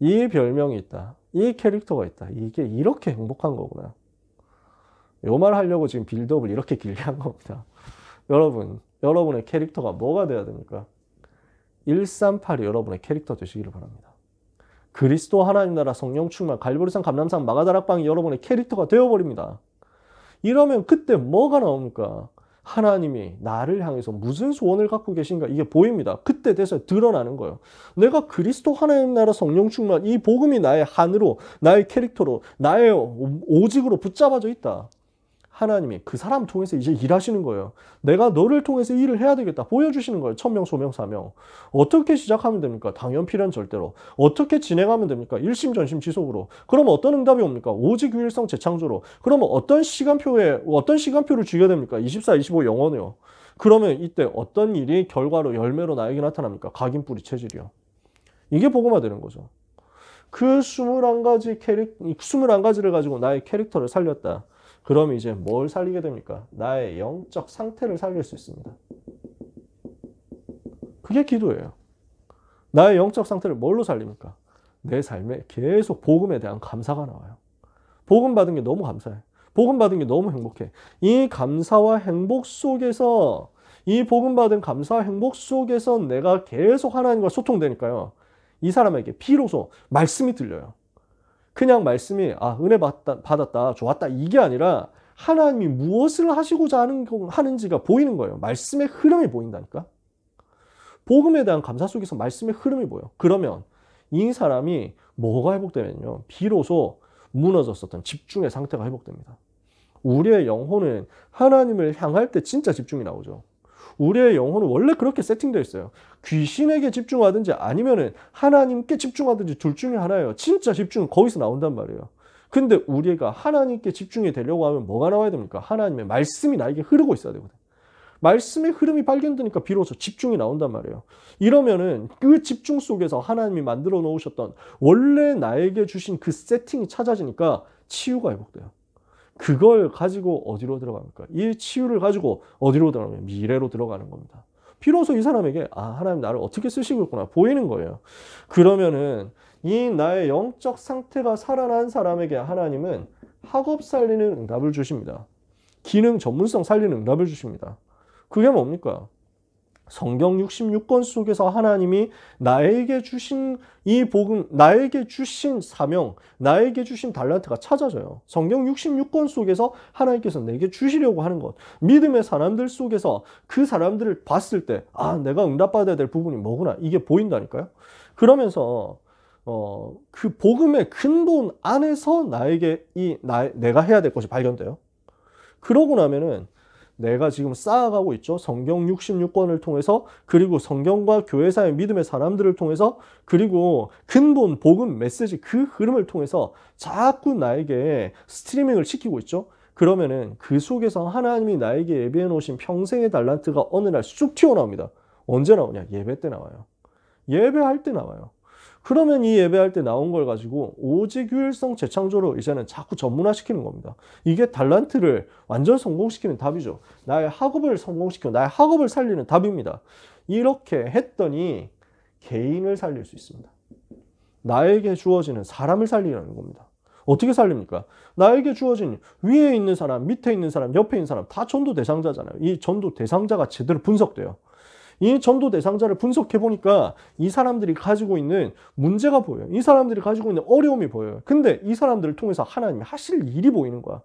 이 별명이 있다. 이 캐릭터가 있다. 이게 이렇게 행복한 거구나. 요 말 하려고 지금 빌드업을 이렇게 길게 한 겁니다. 여러분, 여러분의 캐릭터가 뭐가 돼야 됩니까? 138이 여러분의 캐릭터 되시기를 바랍니다. 그리스도 하나님 나라 성령 충만 갈보리산 감람산 마가다락방이 여러분의 캐릭터가 되어버립니다. 이러면 그때 뭐가 나옵니까? 하나님이 나를 향해서 무슨 소원을 갖고 계신가 이게 보입니다. 그때 돼서 드러나는 거예요. 내가 그리스도 하나님 나라 성령 충만 이 복음이 나의 한으로 나의 캐릭터로 나의 오직으로 붙잡아져 있다. 하나님이 그 사람 통해서 이제 일하시는 거예요. 내가 너를 통해서 일을 해야 되겠다. 보여주시는 거예요. 천명, 소명, 사명. 어떻게 시작하면 됩니까? 당연, 필연, 절대로. 어떻게 진행하면 됩니까? 일심, 전심, 지속으로. 그러면 어떤 응답이 옵니까? 오직, 유일성, 재창조로. 그러면 어떤 시간표를 주게 됩니까? 24, 25 영원이요. 그러면 이때 어떤 일이 결과로 열매로 나에게 나타납니까? 각인뿌리 체질이요. 이게 복음화 되는 거죠. 그 21가지를 가지고 나의 캐릭터를 살렸다. 그럼 이제 뭘 살리게 됩니까? 나의 영적 상태를 살릴 수 있습니다. 그게 기도예요. 나의 영적 상태를 뭘로 살립니까? 내 삶에 계속 복음에 대한 감사가 나와요. 복음 받은 게 너무 감사해. 복음 받은 게 너무 행복해. 이 감사와 행복 속에서 이 복음 받은 감사와 행복 속에서 내가 계속 하나님과 소통되니까요. 이 사람에게 비로소 말씀이 들려요. 그냥 말씀이 은혜 받았다 좋았다 이게 아니라 하나님이 무엇을 하시고자 하는지가 보이는 거예요. 말씀의 흐름이 보인다니까. 복음에 대한 감사 속에서 말씀의 흐름이 보여. 그러면 이 사람이 뭐가 회복되면요. 비로소 무너졌었던 집중의 상태가 회복됩니다. 우리의 영혼은 하나님을 향할 때 진짜 집중이 나오죠. 우리의 영혼은 원래 그렇게 세팅되어 있어요. 귀신에게 집중하든지 아니면은 하나님께 집중하든지 둘 중에 하나예요. 진짜 집중은 거기서 나온단 말이에요. 근데 우리가 하나님께 집중이 되려고 하면 뭐가 나와야 됩니까? 하나님의 말씀이 나에게 흐르고 있어야 되거든. 말씀의 흐름이 발견되니까 비로소 집중이 나온단 말이에요. 이러면은 그 집중 속에서 하나님이 만들어 놓으셨던 원래 나에게 주신 그 세팅이 찾아지니까 치유가 회복돼요. 그걸 가지고 어디로 들어갑니까? 이 치유를 가지고 어디로 들어가면 미래로 들어가는 겁니다. 비로소 이 사람에게 하나님 나를 어떻게 쓰시고 있구나 보이는 거예요. 그러면은 이 나의 영적 상태가 살아난 사람에게 하나님은 학업 살리는 응답을 주십니다. 기능 전문성 살리는 응답을 주십니다. 그게 뭡니까? 성경 66권 속에서 하나님이 나에게 주신 이 복음, 나에게 주신 사명, 나에게 주신 달란트가 찾아져요. 성경 66권 속에서 하나님께서 내게 주시려고 하는 것. 믿음의 사람들 속에서 그 사람들을 봤을 때 내가 응답받아야 될 부분이 뭐구나. 이게 보인다니까요. 그러면서 그 복음의 근본 안에서 나에게 내가 해야 될 것이 발견돼요. 그러고 나면은 내가 지금 쌓아가고 있죠. 성경 66권을 통해서 그리고 성경과 교회사의 믿음의 사람들을 통해서 그리고 근본 복음 메시지 그 흐름을 통해서 자꾸 나에게 스트리밍을 시키고 있죠. 그러면은 그 속에서 하나님이 나에게 예비해 놓으신 평생의 달란트가 어느 날 쑥 튀어나옵니다. 언제 나오냐? 예배 때 나와요. 예배할 때 나와요. 그러면 이 예배할 때 나온 걸 가지고 오직 유일성 재창조로 이제는 자꾸 전문화시키는 겁니다. 이게 달란트를 완전 성공시키는 답이죠. 나의 학업을 성공시키고 나의 학업을 살리는 답입니다. 이렇게 했더니 개인을 살릴 수 있습니다. 나에게 주어지는 사람을 살리는 겁니다. 어떻게 살립니까? 나에게 주어진 위에 있는 사람, 밑에 있는 사람, 옆에 있는 사람 다 전도 대상자잖아요. 이 전도 대상자가 제대로 분석돼요. 이 전도 대상자를 분석해 보니까 이 사람들이 가지고 있는 문제가 보여요. 이 사람들이 가지고 있는 어려움이 보여요. 근데 이 사람들을 통해서 하나님이 하실 일이 보이는 거야.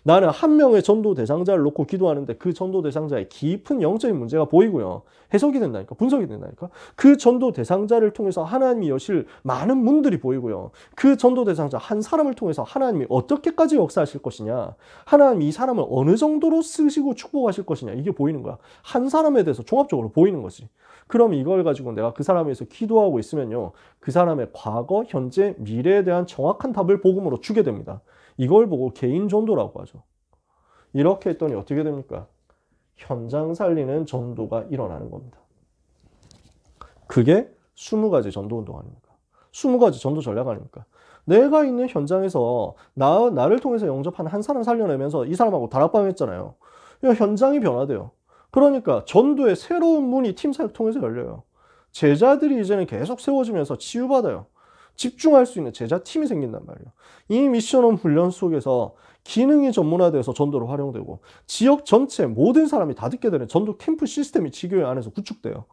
나는 한 명의 전도 대상자를 놓고 기도하는데 그 전도 대상자의 깊은 영적인 문제가 보이고요. 해석이 된다니까. 분석이 된다니까. 그 전도 대상자를 통해서 하나님이 여실 많은 문들이 보이고요. 그 전도 대상자 한 사람을 통해서 하나님이 어떻게까지 역사하실 것이냐. 하나님이 이 사람을 어느 정도로 쓰시고 축복하실 것이냐. 이게 보이는 거야. 한 사람에 대해서 종합적으로 보이는 거지. 그럼 이걸 가지고 내가 그 사람에 대해서 기도하고 있으면요. 그 사람의 과거, 현재, 미래에 대한 정확한 답을 복음으로 주게 됩니다. 이걸 보고 개인 전도라고 하죠. 이렇게 했더니 어떻게 됩니까? 현장 살리는 전도가 일어나는 겁니다. 그게 20가지 전도 운동 아닙니까? 20가지 전도 전략 아닙니까? 내가 있는 현장에서 나를 통해서 영접한 한 사람 살려내면서 이 사람하고 다락방 했잖아요. 현장이 변화돼요. 그러니까 전도의 새로운 문이 팀 사역 통해서 열려요. 제자들이 이제는 계속 세워지면서 치유받아요. 집중할 수 있는 제자팀이 생긴단 말이에요. 이 미션홈 훈련 속에서 기능이 전문화되어서 전도로 활용되고 지역 전체 모든 사람이 다 듣게 되는 전도 캠프 시스템이 지교회 안에서 구축돼요.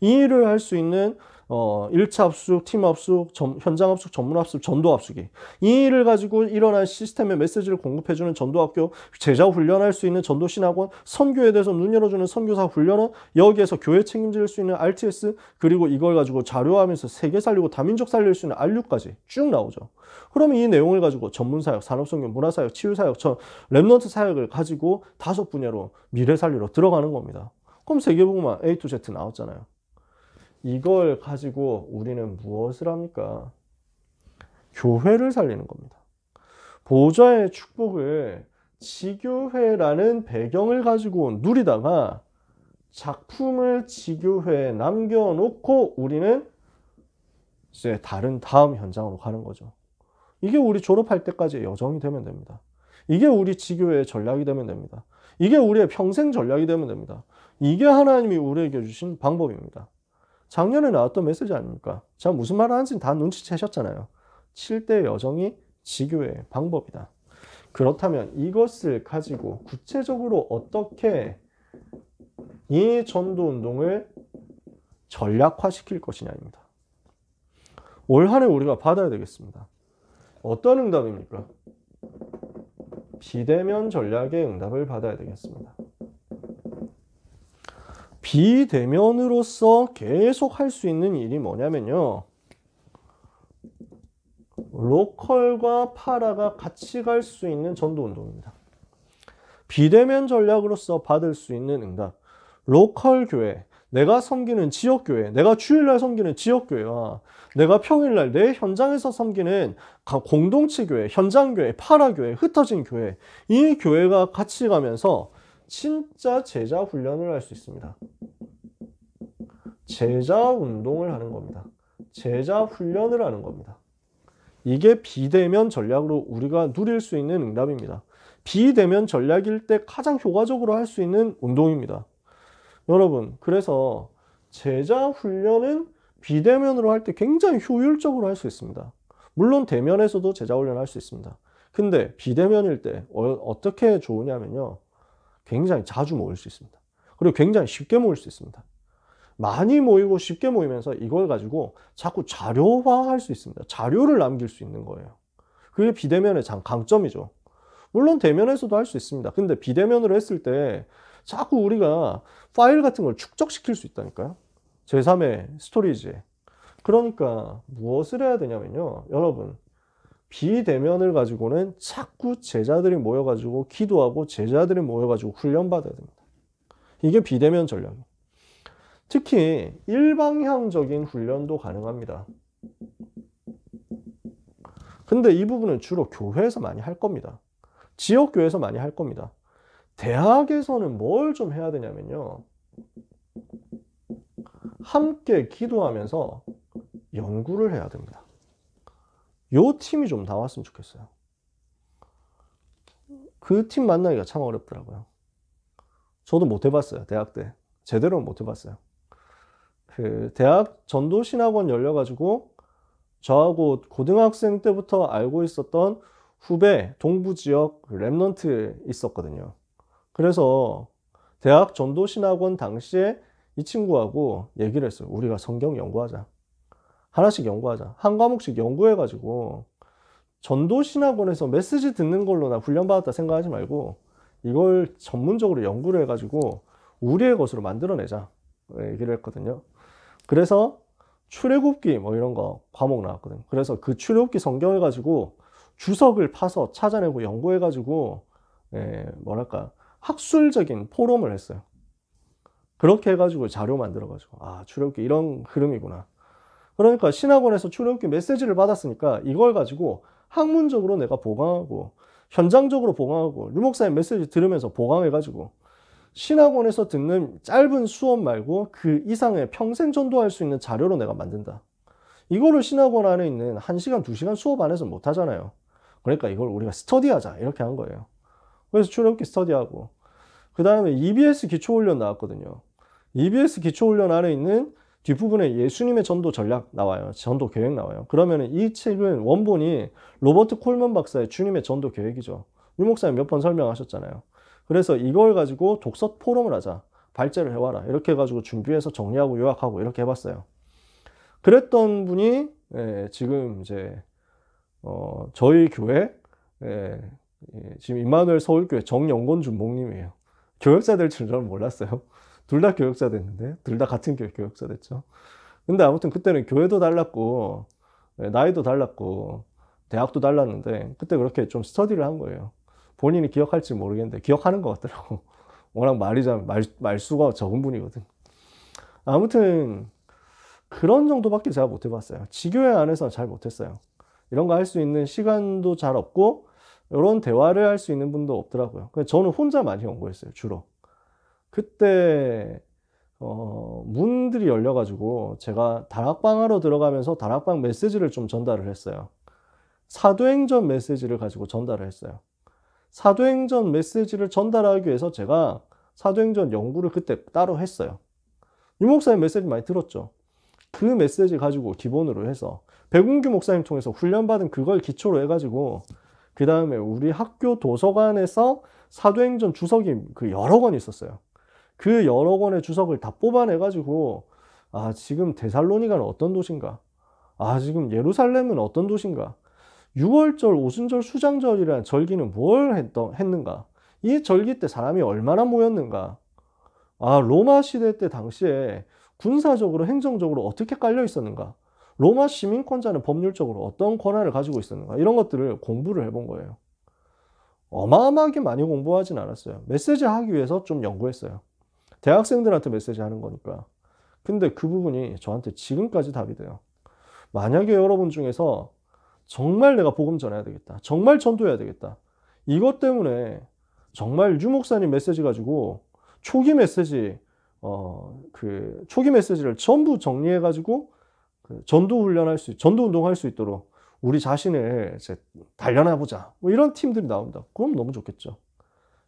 이 일을 할 수 있는 1차 합숙, 팀 합숙, 현장 합숙, 전문 합숙, 전도 합숙이 이 일을 가지고 일어난 시스템의 메시지를 공급해주는 전도학교, 제자 훈련할 수 있는 전도신학원, 선교에 대해서 눈 열어주는 선교사 훈련원, 여기에서 교회 책임질 수 있는 RTS, 그리고 이걸 가지고 자료화하면서 세계 살리고 다민족 살릴 수 있는 안류까지 쭉 나오죠. 그러면 이 내용을 가지고 전문사역, 산업선교, 문화사역, 치유사역, 랩넌트 사역을 가지고 5분야로 미래 살리러 들어가는 겁니다. 그럼 세계복음화 A to Z 나왔잖아요. 이걸 가지고 우리는 무엇을 합니까? 교회를 살리는 겁니다. 보좌의 축복을 지교회라는 배경을 가지고 누리다가 작품을 지교회에 남겨놓고 우리는 이제 다음 현장으로 가는 거죠. 이게 우리 졸업할 때까지의 여정이 되면 됩니다. 이게 우리 지교회의 전략이 되면 됩니다. 이게 우리의 평생 전략이 되면 됩니다. 이게 하나님이 우리에게 주신 방법입니다. 작년에 나왔던 메시지 아닙니까? 제가 무슨 말을 하는지 다 눈치채셨잖아요. 7대 여정이 지교회의 방법이다. 그렇다면 이것을 가지고 구체적으로 어떻게 이 전도운동을 전략화시킬 것이냐입니다. 올 한 해 우리가 받아야 되겠습니다. 어떤 응답입니까? 비대면 전략의 응답을 받아야 되겠습니다. 비대면으로서 계속 할 수 있는 일이 뭐냐면요. 로컬과 파라가 같이 갈 수 있는 전도운동입니다. 비대면 전략으로서 받을 수 있는 응답. 로컬 교회, 내가 섬기는 지역교회, 내가 주일날 섬기는 지역교회와 내가 평일날 내 현장에서 섬기는 공동체 교회, 현장교회, 파라교회, 흩어진 교회, 이 교회가 같이 가면서 진짜 제자 훈련을 할 수 있습니다. 제자 운동을 하는 겁니다. 제자 훈련을 하는 겁니다. 이게 비대면 전략으로 우리가 누릴 수 있는 응답입니다. 비대면 전략일 때 가장 효과적으로 할 수 있는 운동입니다. 여러분, 그래서 제자 훈련은 비대면으로 할 때 굉장히 효율적으로 할 수 있습니다. 물론 대면에서도 제자 훈련을 할 수 있습니다. 근데 비대면일 때 어떻게 좋으냐면요. 굉장히 자주 모일 수 있습니다. 그리고 굉장히 쉽게 모일 수 있습니다. 많이 모이고 쉽게 모이면서 이걸 가지고 자꾸 자료화할 수 있습니다. 자료를 남길 수 있는 거예요. 그게 비대면의 강점이죠. 물론 대면에서도 할 수 있습니다. 근데 비대면으로 했을 때 자꾸 우리가 파일 같은 걸 축적시킬 수 있다니까요. 제3의 스토리지에. 그러니까 무엇을 해야 되냐면요. 여러분, 비대면을 가지고는 자꾸 제자들이 모여가지고 기도하고 제자들이 모여가지고 훈련받아야 됩니다. 이게 비대면 전략이에요. 특히 일방향적인 훈련도 가능합니다. 근데 이 부분은 주로 교회에서 많이 할 겁니다. 지역교회에서 많이 할 겁니다. 대학에서는 뭘 좀 해야 되냐면요. 함께 기도하면서 연구를 해야 됩니다. 요 팀이 좀 나왔으면 좋겠어요. 그 팀 만나기가 참 어렵더라고요. 저도 못 해봤어요. 대학 때. 제대로는 못 해봤어요. 그 대학 전도신학원 열려가지고 저하고 고등학생 때부터 알고 있었던 후배 동부지역 랩넌트 있었거든요. 그래서 대학 전도신학원 당시에 이 친구하고 얘기를 했어요. 우리가 성경 연구하자. 하나씩 연구하자. 한 과목씩 연구해가지고 전도신학원에서 메시지 듣는 걸로 나 훈련받았다 생각하지 말고 이걸 전문적으로 연구를 해가지고 우리의 것으로 만들어내자 얘기를 했거든요. 그래서 출애굽기 뭐 이런 거 과목 나왔거든요. 그래서 그 출애굽기 성경을 가지고 주석을 파서 찾아내고 연구해가지고 뭐랄까 학술적인 포럼을 했어요. 그렇게 해가지고 자료 만들어가지고 출애굽기 이런 흐름이구나. 그러니까 신학원에서 출애굽기 메시지를 받았으니까 이걸 가지고 학문적으로 내가 보강하고 현장적으로 보강하고 류 목사님 메시지 들으면서 보강해가지고 신학원에서 듣는 짧은 수업 말고 그 이상의 평생 전도할 수 있는 자료로 내가 만든다. 이거를 신학원 안에 있는 1시간, 2시간 수업 안에서 못 하잖아요. 그러니까 이걸 우리가 스터디하자 이렇게 한 거예요. 그래서 출애굽기 스터디하고 그 다음에 EBS 기초훈련 나왔거든요. EBS 기초훈련 안에 있는 뒷부분에 예수님의 전도 전략 나와요. 전도 계획 나와요. 그러면 이 책은 원본이 로버트 콜먼 박사의 주님의 전도 계획이죠. 유 목사님 몇 번 설명하셨잖아요. 그래서 이걸 가지고 독서 포럼을 하자. 발제를 해와라. 이렇게 해가지고 준비해서 정리하고 요약하고 이렇게 해봤어요. 그랬던 분이 지금 이제 저희 교회 지금 임마누엘 서울교회 정영곤 준목님이에요. 교역자 될 줄은 몰랐어요. 둘 다 교역자 됐는데 둘 다 같은 교회 교역자 됐죠. 근데 아무튼 그때는 교회도 달랐고 나이도 달랐고 대학도 달랐는데 그때 그렇게 좀 스터디를 한 거예요. 본인이 기억할지 모르겠는데 기억하는 것 같더라고. 워낙 말수가 적은 분이거든. 아무튼 그런 정도밖에 제가 못 해봤어요. 지교회 안에서는 잘 못했어요. 이런 거 할 수 있는 시간도 잘 없고 이런 대화를 할 수 있는 분도 없더라고요. 그래서 저는 혼자 많이 연구했어요. 주로. 그때 문들이 열려가지고 제가 다락방하러 들어가면서 다락방 메시지를 좀 전달을 했어요. 사도행전 메시지를 가지고 전달을 했어요. 사도행전 메시지를 전달하기 위해서 제가 사도행전 연구를 그때 따로 했어요. 유 목사님 메시지 많이 들었죠. 그 메시지 가지고 기본으로 해서 백운규 목사님 통해서 훈련받은 그걸 기초로 해가지고 그 다음에 우리 학교 도서관에서 사도행전 주석이 그 여러 권 있었어요. 그 여러 권의 주석을 다 뽑아내가지고 지금 데살로니가는 어떤 도시인가? 지금 예루살렘은 어떤 도시인가? 6월절, 오순절, 수장절이라는 절기는 뭘 했는가? 이 절기 때 사람이 얼마나 모였는가? 로마 시대 때 당시에 군사적으로, 행정적으로 어떻게 깔려 있었는가? 로마 시민권자는 법률적으로 어떤 권한을 가지고 있었는가? 이런 것들을 공부를 해본 거예요. 어마어마하게 많이 공부하진 않았어요. 메시지 하기 위해서 좀 연구했어요. 대학생들한테 메시지 하는 거니까. 근데 그 부분이 저한테 지금까지 답이 돼요. 만약에 여러분 중에서 정말 내가 복음 전해야 되겠다. 정말 전도해야 되겠다. 이것 때문에 정말 유 목사님 메시지 가지고 초기 메시지, 초기 메시지를 전부 정리해가지고 전도 훈련할 전도 운동할 수 있도록 우리 자신을 이제 단련해보자. 뭐 이런 팀들이 나옵니다. 그럼 너무 좋겠죠.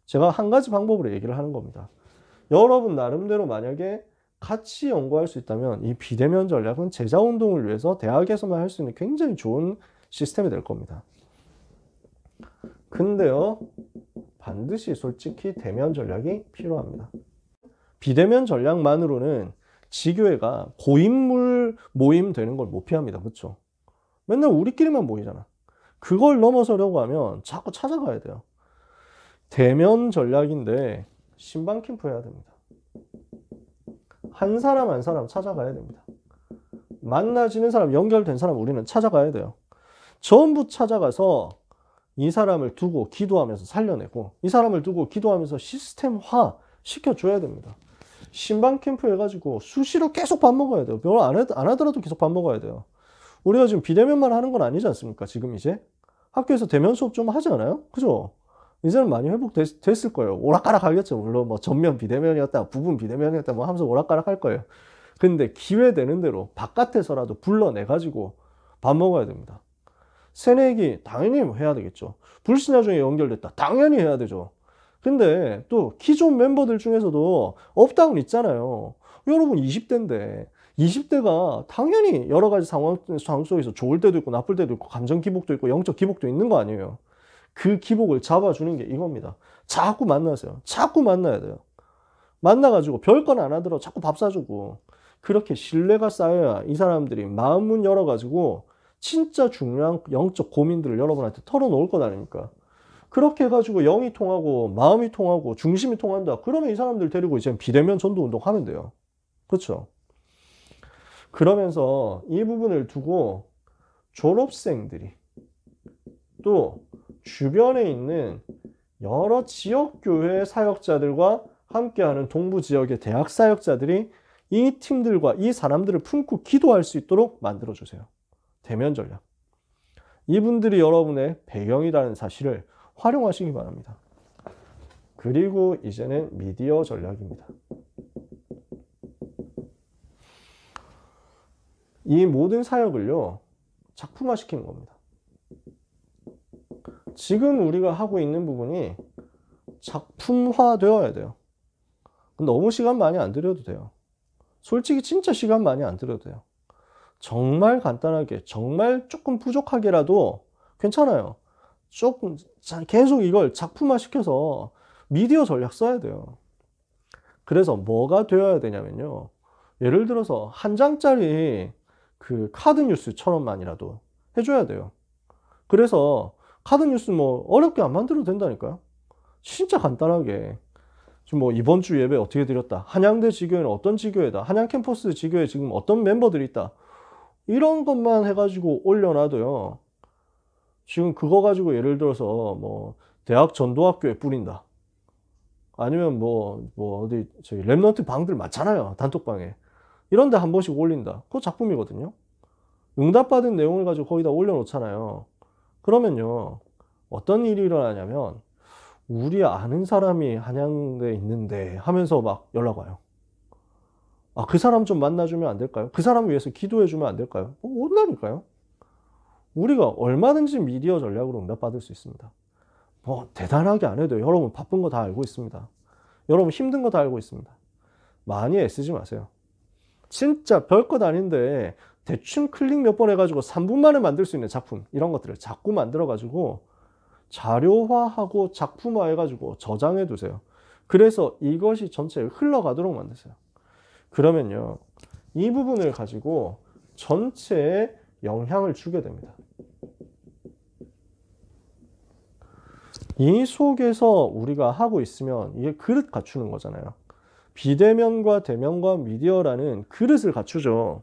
제가 한 가지 방법으로 얘기를 하는 겁니다. 여러분 나름대로 만약에 같이 연구할 수 있다면 이 비대면 전략은 제자운동을 위해서 대학에서만 할 수 있는 굉장히 좋은 시스템이 될 겁니다. 근데요, 반드시 솔직히 대면 전략이 필요합니다. 비대면 전략만으로는 지교회가 고인물 모임 되는 걸 못 피합니다. 그렇죠? 맨날 우리끼리만 모이잖아. 그걸 넘어서려고 하면 자꾸 찾아가야 돼요. 대면 전략인데 신방 캠프 해야 됩니다. 한 사람 한 사람 찾아가야 됩니다. 만나지는 사람, 연결된 사람 우리는 찾아가야 돼요. 전부 찾아가서 이 사람을 두고 기도하면서 살려내고 이 사람을 두고 기도하면서 시스템화 시켜줘야 됩니다. 신방 캠프 해가지고 수시로 계속 밥 먹어야 돼요. 별 안 하더라도 계속 밥 먹어야 돼요. 우리가 지금 비대면만 하는 건 아니지 않습니까? 지금 이제 학교에서 대면 수업 좀 하지 않아요? 그죠? 이제는 많이 회복됐을 거예요. 오락가락 하겠죠. 물론 뭐 전면 비대면이었다, 부분 비대면이었다 뭐 하면서 오락가락 할 거예요. 근데 기회 되는 대로 바깥에서라도 불러내가지고 밥 먹어야 됩니다. 새내기 당연히 해야 되겠죠. 불신자 중에 연결됐다. 당연히 해야 되죠. 근데 또 기존 멤버들 중에서도 업다운 있잖아요. 여러분 20대인데 20대가 당연히 여러 가지 상황 속에서 좋을 때도 있고 나쁠 때도 있고 감정 기복도 있고 영적 기복도 있는 거 아니에요. 그 기복을 잡아주는 게 이겁니다. 자꾸 만나세요. 자꾸 만나야 돼요. 만나가지고 별건 안 하더라도 자꾸 밥 사주고 그렇게 신뢰가 쌓여야 이 사람들이 마음 문 열어가지고 진짜 중요한 영적 고민들을 여러분한테 털어놓을 것 아닙니까? 그렇게 해가지고 영이 통하고 마음이 통하고 중심이 통한다. 그러면 이 사람들 데리고 이제 비대면 전도 운동 하면 돼요. 그렇죠? 그러면서 이 부분을 두고 졸업생들이 또 주변에 있는 여러 지역교회 사역자들과 함께하는 동부 지역의 대학 사역자들이 이 팀들과 이 사람들을 품고 기도할 수 있도록 만들어주세요. 대면 전략. 이분들이 여러분의 배경이라는 사실을 활용하시기 바랍니다. 그리고 이제는 미디어 전략입니다. 이 모든 사역을요, 작품화시키는 겁니다. 지금 우리가 하고 있는 부분이 작품화되어야 돼요. 너무 시간 많이 안 들여도 돼요. 솔직히 진짜 시간 많이 안 들여도 돼요. 정말 간단하게, 정말 조금 부족하게라도 괜찮아요. 조금 계속 이걸 작품화시켜서 미디어 전략 써야 돼요. 그래서 뭐가 되어야 되냐면요. 예를 들어서 한 장짜리 그 카드 뉴스처럼만이라도 해줘야 돼요. 그래서 카드 뉴스 뭐 어렵게 안 만들어도 된다니까요. 진짜 간단하게. 지금 뭐 이번 주 예배 어떻게 드렸다. 한양대 지교회는 어떤 지교회다. 한양 캠퍼스 지교회 지금 어떤 멤버들이 있다. 이런 것만 해가지고 올려놔도요. 지금 그거 가지고 예를 들어서 뭐 대학 전도학교에 뿌린다. 아니면 뭐 어디 저기 랩넌트 방들 많잖아요. 단톡방에. 이런 데 한 번씩 올린다. 그거 작품이거든요. 응답받은 내용을 가지고 거기다 올려놓잖아요. 그러면요. 어떤 일이 일어나냐면 우리 아는 사람이 한양대에 있는데 하면서 막 연락 와요. 아, 그 사람 좀 만나주면 안 될까요? 그 사람 위해서 기도해주면 안 될까요? 온다니까요. 우리가 얼마든지 미디어 전략으로 응답받을 수 있습니다. 뭐 대단하게 안 해도 여러분 바쁜 거 다 알고 있습니다. 여러분 힘든 거 다 알고 있습니다. 많이 애쓰지 마세요. 진짜 별것 아닌데 대충 클릭 몇 번 해가지고 3분 만에 만들 수 있는 작품 이런 것들을 자꾸 만들어가지고 자료화하고 작품화해가지고 저장해 두세요. 그래서 이것이 전체에 흘러가도록 만드세요. 그러면요. 이 부분을 가지고 전체에 영향을 주게 됩니다. 이 속에서 우리가 하고 있으면 이게 그릇 갖추는 거잖아요. 비대면과 대면과 미디어라는 그릇을 갖추죠.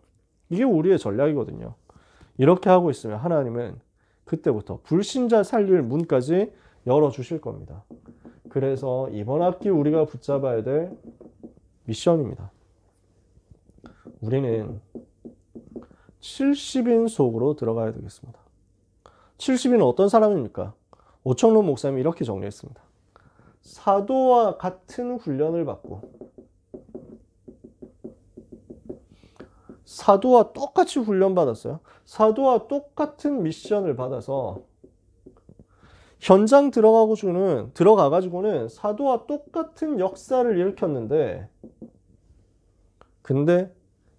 이게 우리의 전략이거든요. 이렇게 하고 있으면 하나님은 그때부터 불신자 살릴 문까지 열어주실 겁니다. 그래서 이번 학기 우리가 붙잡아야 될 미션입니다. 우리는 70인 속으로 들어가야 되겠습니다. 70인은 어떤 사람입니까? 오청론 목사님이 이렇게 정리했습니다. 사도와 같은 훈련을 받고 사도와 똑같이 훈련받았어요. 사도와 똑같은 미션을 받아서 현장 들어가가지고는 사도와 똑같은 역사를 일으켰는데 근데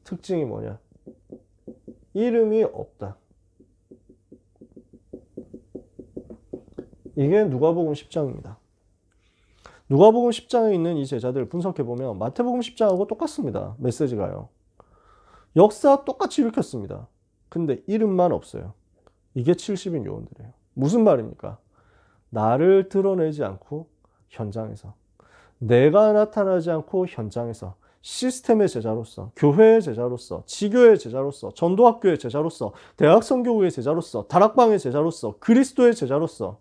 특징이 뭐냐? 이름이 없다. 이게 누가복음 10장입니다. 누가복음 10장에 있는 이 제자들을 분석해보면 마태복음 10장하고 똑같습니다. 메시지가요. 역사 똑같이 일으켰습니다. 근데 이름만 없어요. 이게 70인 요원들이에요. 무슨 말입니까? 나를 드러내지 않고 현장에서, 내가 나타나지 않고 현장에서 시스템의 제자로서, 교회의 제자로서, 지교의 제자로서, 전도학교의 제자로서, 대학선교부의 제자로서, 다락방의 제자로서, 그리스도의 제자로서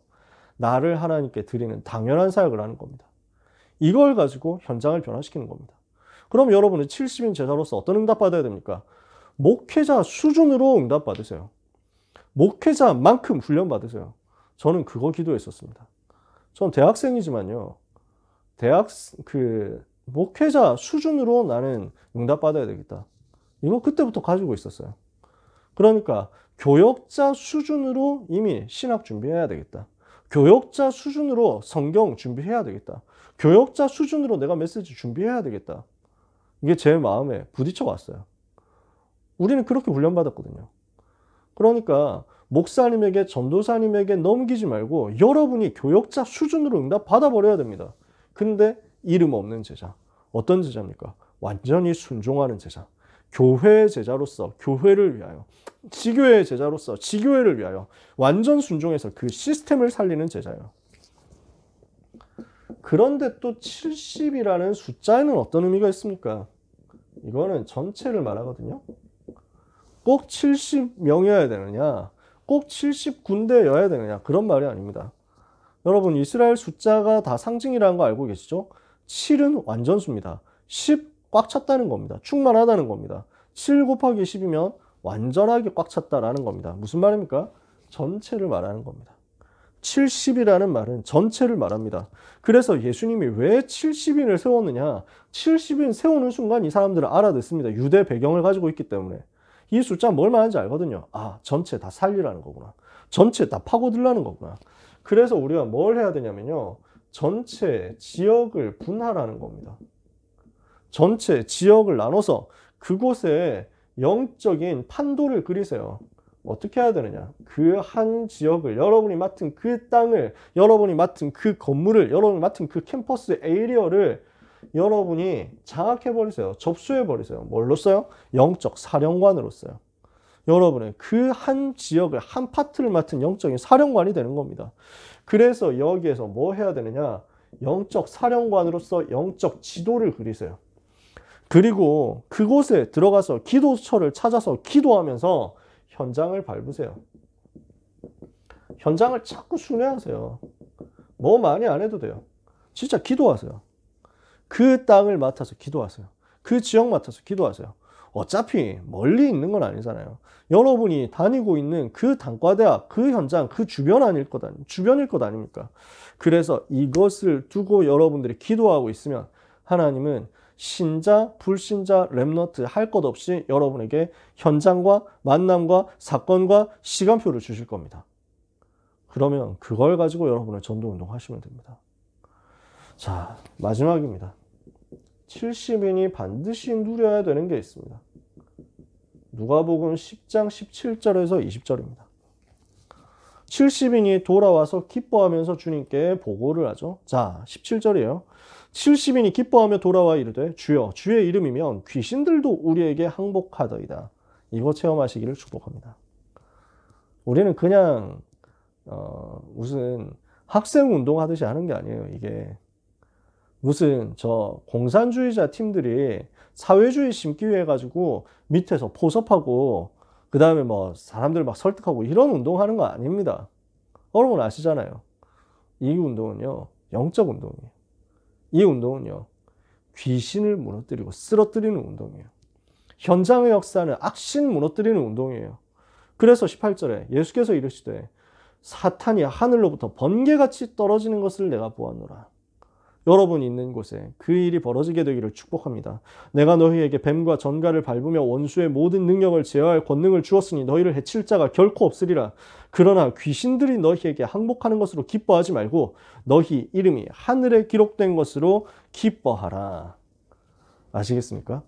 나를 하나님께 드리는 당연한 사역을 하는 겁니다. 이걸 가지고 현장을 변화시키는 겁니다. 그럼 여러분은 70인 제자로서 어떤 응답 받아야 됩니까? 목회자 수준으로 응답 받으세요. 목회자만큼 훈련 받으세요. 저는 그거 기도했었습니다. 저는 대학생이지만요. 목회자 수준으로 나는 응답 받아야 되겠다. 이거 그때부터 가지고 있었어요. 그러니까 교역자 수준으로 이미 신학 준비해야 되겠다. 교역자 수준으로 성경 준비해야 되겠다. 교역자 수준으로 내가 메시지 준비해야 되겠다. 이게 제 마음에 부딪혀 왔어요. 우리는 그렇게 훈련받았거든요. 그러니까 목사님에게, 전도사님에게 넘기지 말고 여러분이 교역자 수준으로 응답 받아버려야 됩니다. 근데 이름 없는 제자. 어떤 제자입니까? 완전히 순종하는 제자. 교회의 제자로서 교회를 위하여, 지교회의 제자로서 지교회를 위하여 완전 순종해서 그 시스템을 살리는 제자예요. 그런데 또 70이라는 숫자에는 어떤 의미가 있습니까? 이거는 전체를 말하거든요. 꼭 70명이어야 되느냐, 꼭 70군데여야 되느냐, 그런 말이 아닙니다. 여러분, 이스라엘 숫자가 다 상징이라는 거 알고 계시죠? 7은 완전수입니다. 10 꽉 찼다는 겁니다. 충만하다는 겁니다. 7 곱하기 10이면 완전하게 꽉 찼다라는 겁니다. 무슨 말입니까? 전체를 말하는 겁니다. 70이라는 말은 전체를 말합니다. 그래서 예수님이 왜 70인을 세웠느냐? 70인 세우는 순간 이 사람들은 알아듣습니다. 유대 배경을 가지고 있기 때문에. 이 숫자 뭘 말하는지 알거든요. 아, 전체 다 살리라는 거구나. 전체 다 파고들라는 거구나. 그래서 우리가 뭘 해야 되냐면요. 전체 지역을 분할하는 겁니다. 전체 지역을 나눠서 그곳에 영적인 판도를 그리세요. 어떻게 해야 되느냐? 그 한 지역을, 여러분이 맡은 그 땅을, 여러분이 맡은 그 건물을, 여러분이 맡은 그 캠퍼스 에리어를 여러분이 장악해버리세요. 접수해버리세요. 뭘로써요? 영적 사령관으로써요. 여러분은 그 한 지역을, 한 파트를 맡은 영적인 사령관이 되는 겁니다. 그래서 여기에서 뭐 해야 되느냐? 영적 사령관으로서 영적 지도를 그리세요. 그리고 그곳에 들어가서 기도처를 찾아서 기도하면서 현장을 밟으세요. 현장을 자꾸 순회하세요. 뭐 많이 안 해도 돼요. 진짜 기도하세요. 그 땅을 맡아서 기도하세요. 그 지역 맡아서 기도하세요. 어차피 멀리 있는 건 아니잖아요. 여러분이 다니고 있는 그 단과대학, 그 현장, 그 주변일 것 아닙니까? 그래서 이것을 두고 여러분들이 기도하고 있으면 하나님은 신자, 불신자, 렘넌트 할 것 없이 여러분에게 현장과 만남과 사건과 시간표를 주실 겁니다. 그러면 그걸 가지고 여러분은 전도운동 하시면 됩니다. 자, 마지막입니다. 70인이 반드시 누려야 되는 게 있습니다. 누가복음 10장 17절에서 20절입니다. 70인이 돌아와서 기뻐하면서 주님께 보고를 하죠. 자, 17절이에요. 70인이 기뻐하며 돌아와 이르되 주여 주의 이름이면 귀신들도 우리에게 항복하더이다. 이거 체험하시기를 축복합니다. 우리는 그냥 무슨 학생 운동하듯이 하는 게 아니에요. 이게 무슨 저 공산주의자 팀들이 사회주의 심기 위해 가지고 밑에서 포섭하고 그 다음에 뭐 사람들 막 설득하고 이런 운동하는 거 아닙니다. 여러분 아시잖아요. 이 운동은요 영적 운동이에요. 이 운동은요 귀신을 무너뜨리고 쓰러뜨리는 운동이에요. 현장의 역사는 악신 무너뜨리는 운동이에요. 그래서 18절에 예수께서 이르시되 사탄이 하늘로부터 번개같이 떨어지는 것을 내가 보았노라. 여러분이 있는 곳에 그 일이 벌어지게 되기를 축복합니다. 내가 너희에게 뱀과 전갈을 밟으며 원수의 모든 능력을 제어할 권능을 주었으니 너희를 해칠 자가 결코 없으리라. 그러나 귀신들이 너희에게 항복하는 것으로 기뻐하지 말고 너희 이름이 하늘에 기록된 것으로 기뻐하라. 아시겠습니까?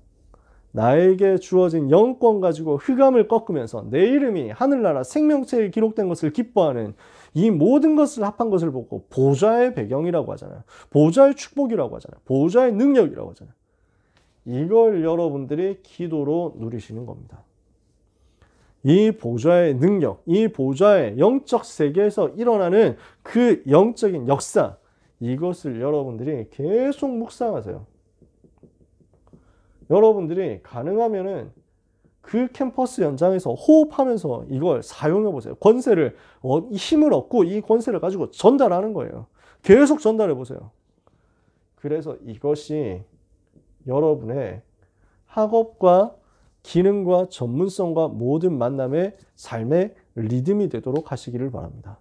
나에게 주어진 영권 가지고 흑암을 꺾으면서 내 이름이 하늘나라 생명체에 기록된 것을 기뻐하는 이 모든 것을 합한 것을 보고 보좌의 배경이라고 하잖아요. 보좌의 축복이라고 하잖아요. 보좌의 능력이라고 하잖아요. 이걸 여러분들이 기도로 누리시는 겁니다. 이 보좌의 능력, 이 보좌의 영적 세계에서 일어나는 그 영적인 역사, 이것을 여러분들이 계속 묵상하세요. 여러분들이 가능하면은 그 캠퍼스 현장에서 호흡하면서 이걸 사용해 보세요. 권세를, 힘을 얻고 이 권세를 가지고 전달하는 거예요. 계속 전달해 보세요. 그래서 이것이 여러분의 학업과 기능과 전문성과 모든 만남의 삶의 리듬이 되도록 하시기를 바랍니다.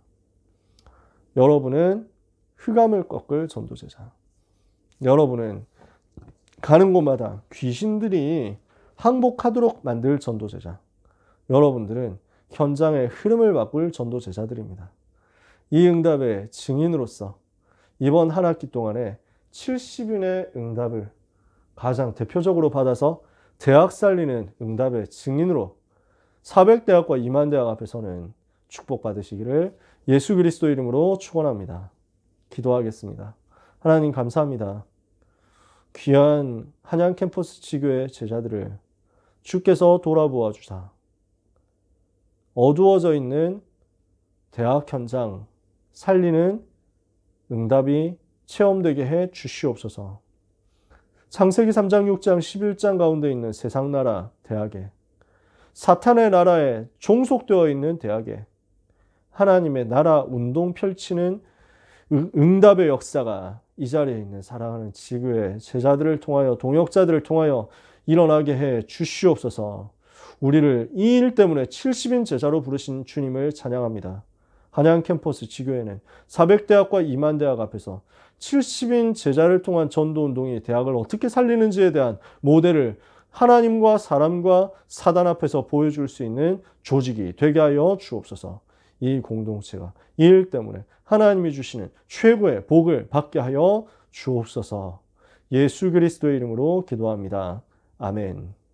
여러분은 흑암을 꺾을 전도제자. 여러분은 가는 곳마다 귀신들이 항복하도록 만들 전도제자. 여러분들은 현장의 흐름을 바꿀 전도제자들입니다. 이 응답의 증인으로서 이번 한 학기 동안에 70인의 응답을 가장 대표적으로 받아서 대학 살리는 응답의 증인으로 400대학과 2만대학 앞에서는 축복받으시기를 예수 그리스도 이름으로 축원합니다. 기도하겠습니다. 하나님 감사합니다. 귀한 한양 캠퍼스 지교의 제자들을 주께서 돌아보아 주사 어두워져 있는 대학 현장 살리는 응답이 체험되게 해 주시옵소서. 창세기 3장, 6장, 11장 가운데 있는 세상나라 대학에, 사탄의 나라에 종속되어 있는 대학에 하나님의 나라 운동 펼치는 응답의 역사가 이 자리에 있는 사랑하는 지구의 제자들을 통하여, 동역자들을 통하여 일어나게 해 주시옵소서. 우리를 이 일 때문에 70인 제자로 부르신 주님을 찬양합니다. 한양 캠퍼스 지교회는 400대학과 2만 대학 앞에서 70인 제자를 통한 전도운동이 대학을 어떻게 살리는지에 대한 모델을 하나님과 사람과 사단 앞에서 보여줄 수 있는 조직이 되게 하여 주옵소서. 이 공동체가 이 일 때문에 하나님이 주시는 최고의 복을 받게 하여 주옵소서. 예수 그리스도의 이름으로 기도합니다. 아멘.